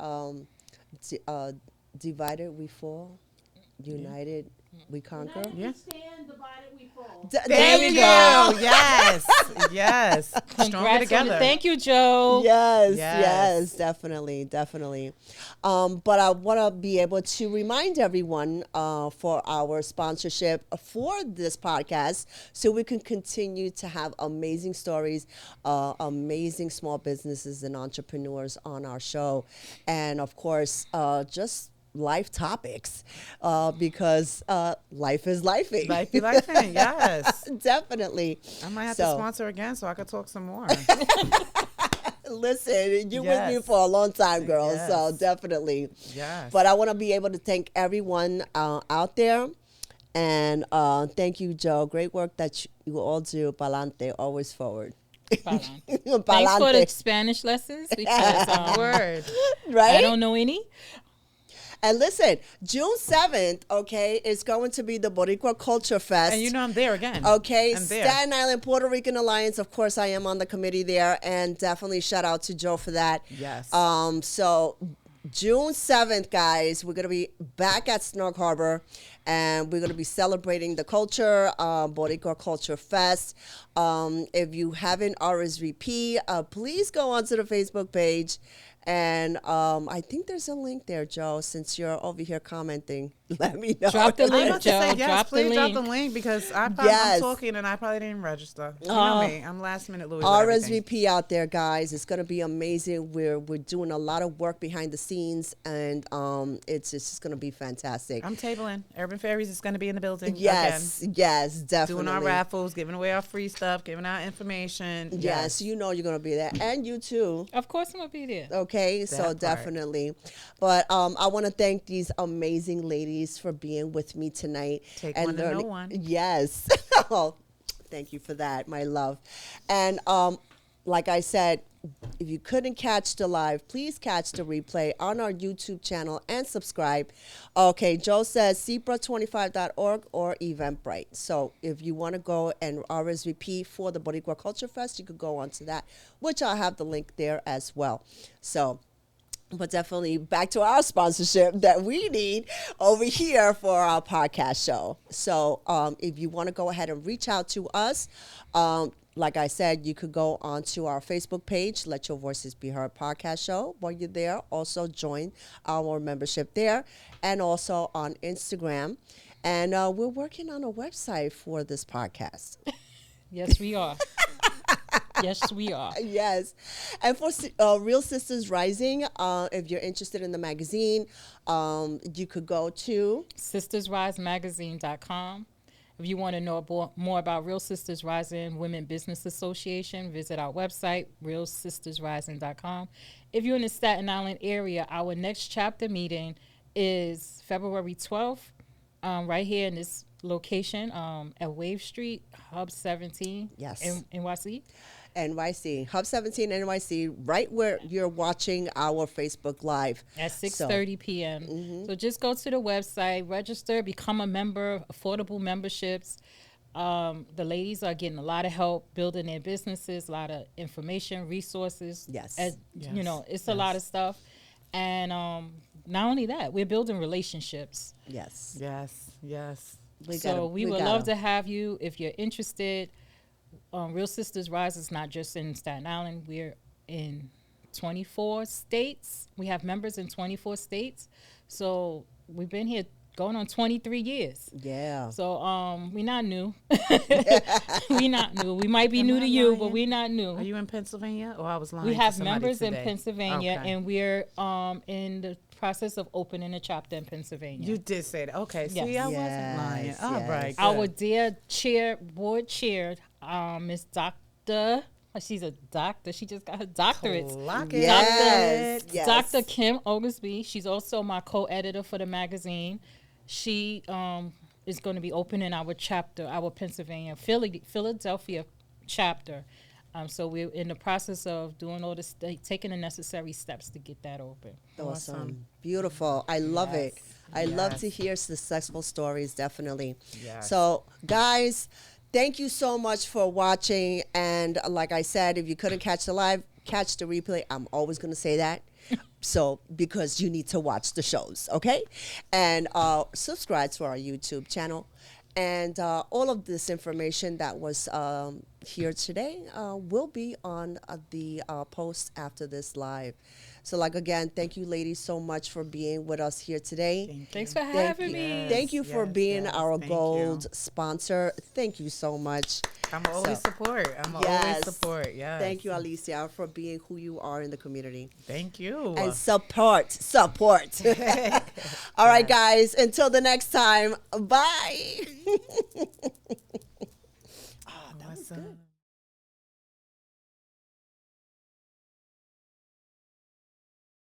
Speaker 1: Divided we fall, united we conquer.
Speaker 3: Yeah.
Speaker 2: Stand, divided we fall.
Speaker 1: There
Speaker 3: we
Speaker 1: we
Speaker 3: go.
Speaker 1: go.
Speaker 3: Yes. Stronger
Speaker 2: Congrats on
Speaker 3: together.
Speaker 2: it. Thank you, Joe.
Speaker 1: Yes, definitely. But I want to be able to remind everyone for our sponsorship for this podcast, so we can continue to have amazing stories, amazing small businesses and entrepreneurs on our show, and of course, just life topics, because life is lifing.
Speaker 3: Life be life, yes.
Speaker 1: Definitely.
Speaker 3: I might have to sponsor again so I could talk some more.
Speaker 1: Listen, you with
Speaker 3: Yes.
Speaker 1: me for a long time, girl.
Speaker 3: Yes.
Speaker 1: So definitely.
Speaker 3: Yes.
Speaker 1: But I want to be able to thank everyone out there. And thank you, Joe. Great work that you all do. Palante, always forward.
Speaker 2: Thanks for the
Speaker 1: Palante.
Speaker 2: Spanish lessons because
Speaker 3: Word.
Speaker 1: Right?
Speaker 2: I don't know any.
Speaker 1: And listen, June 7th, okay, is going to be the Boricua Culture Fest.
Speaker 3: And you know I'm there again.
Speaker 1: Okay,
Speaker 3: I'm there.
Speaker 1: Staten Island Puerto Rican Alliance. Of course, I am on the committee there, and definitely shout out to Joe for that.
Speaker 3: Yes.
Speaker 1: So June 7th, guys, we're gonna be back at Snug Harbor, and we're going to be celebrating the culture, Boricua Culture Fest. If you haven't RSVP, please go onto the Facebook page. And I think there's a link there, Joe, since you're over here commenting. Let me know.
Speaker 2: Drop the
Speaker 3: I'm
Speaker 2: link,
Speaker 3: about to
Speaker 2: Joe.
Speaker 3: say, yes,
Speaker 2: Drop
Speaker 3: please
Speaker 2: the
Speaker 3: drop the
Speaker 2: link.
Speaker 3: link because I'm talking and I probably didn't register. You know me, I'm last minute Louis.
Speaker 1: RSVP out there, guys. It's going to be amazing. We're doing a lot of work behind the scenes, and it's just going to be fantastic.
Speaker 3: I'm tabling. Urban Fairies is going to be in the building.
Speaker 1: Yes,
Speaker 3: again.
Speaker 1: yes, definitely.
Speaker 3: Doing our raffles, giving away our free stuff, giving out information.
Speaker 1: Yes, you know you're going to be there, and you too.
Speaker 2: Of course, I'm gonna be there.
Speaker 1: Okay, so
Speaker 3: part.
Speaker 1: definitely. But I want to thank these amazing ladies for being with me tonight.
Speaker 3: Take
Speaker 1: and
Speaker 3: one to know
Speaker 1: learning.
Speaker 3: one.
Speaker 1: Yes. Oh, thank you for that, my love. And like I said, if you couldn't catch the live, please catch the replay on our YouTube channel and subscribe. Okay, Joe says cipra25.org or Eventbrite. So if you want to go and RSVP for the Boricua Culture Fest, you could go onto that, which I'll have the link there as well. So, but definitely back to our sponsorship that we need over here for our podcast show. So if you want to go ahead and reach out to us, like I said, you could go onto our Facebook page, Let Your Voices Be Heard podcast show. While you're there, also join our membership there, and also on Instagram. And we're working on a website for this podcast.
Speaker 2: Yes, we are. Yes, we are.
Speaker 1: Yes. And for Real Sisters Rising, if you're interested in the magazine, you could go to
Speaker 2: sistersrisemagazine.com. If you want to know more about Real Sisters Rising Women Business Association, visit our website, realsistersrising.com. If you're in the Staten Island area, our next chapter meeting is February 12th, right here in this location at Wave Street, Hub 17
Speaker 1: Yes.
Speaker 2: in NYC.
Speaker 1: NYC, Hub 17 NYC, right where you're watching our Facebook Live.
Speaker 2: At 6:30 p.m. So just go to the website, register, become a member, affordable memberships. The ladies are getting a lot of help building their businesses, a lot of information, resources.
Speaker 1: Yes.
Speaker 2: You know, it's a lot of stuff. And not only that, we're building relationships.
Speaker 1: Yes.
Speaker 3: Yes, yes.
Speaker 2: We would love to have you if you're interested. Real Sisters Rise is not just in Staten Island. We're in 24 states. We have members in 24 states. So we've been here going on 23 years.
Speaker 1: Yeah.
Speaker 2: So we're not new. We're not new. We might be new to you, but we're not new.
Speaker 3: Are you in Pennsylvania? Or I was lying.
Speaker 2: We
Speaker 3: to
Speaker 2: have
Speaker 3: somebody
Speaker 2: members
Speaker 3: today.
Speaker 2: in Pennsylvania,
Speaker 3: Okay.
Speaker 2: and we're in the process of opening a chapter in Pennsylvania.
Speaker 3: You did say that. Okay.
Speaker 2: Yes.
Speaker 3: See, I
Speaker 1: Yes,
Speaker 3: wasn't lying. All
Speaker 1: yes.
Speaker 3: right.
Speaker 2: Our
Speaker 3: good.
Speaker 2: dear board chair, Miss Dr. She's a doctor. She just got her doctorate.
Speaker 3: Clock it.
Speaker 1: Yes. Yes.
Speaker 2: Dr. Kim Oglesby. She's also my co-editor for the magazine. She is going to be opening our chapter, our Pennsylvania, Philadelphia chapter. So we're in the process of doing all this, taking the necessary steps to get that open.
Speaker 1: Awesome. Beautiful. I love it. I love
Speaker 3: Yes.
Speaker 1: to hear successful stories, definitely.
Speaker 3: Yes.
Speaker 1: So, guys, thank you so much for watching. And like I said, if you couldn't catch the live, catch the replay. I'm always going to say that. So, because you need to watch the shows, okay? And subscribe to our YouTube channel. And all of this information that was here today will be on the post after this live. So, like, again, thank you, ladies, so much for being with us here today.
Speaker 2: Thanks for having me.
Speaker 3: Yes,
Speaker 1: Thank you for
Speaker 3: yes,
Speaker 1: being
Speaker 3: yes.
Speaker 1: our
Speaker 3: Thank
Speaker 1: gold
Speaker 3: you.
Speaker 1: sponsor. Thank you so much.
Speaker 3: I'm always support. I'm
Speaker 1: Yes.
Speaker 3: always support. Yes.
Speaker 1: Thank you, Alycia, for being who you are in the community.
Speaker 3: Thank you.
Speaker 1: And support. All right, guys, until the next time, bye.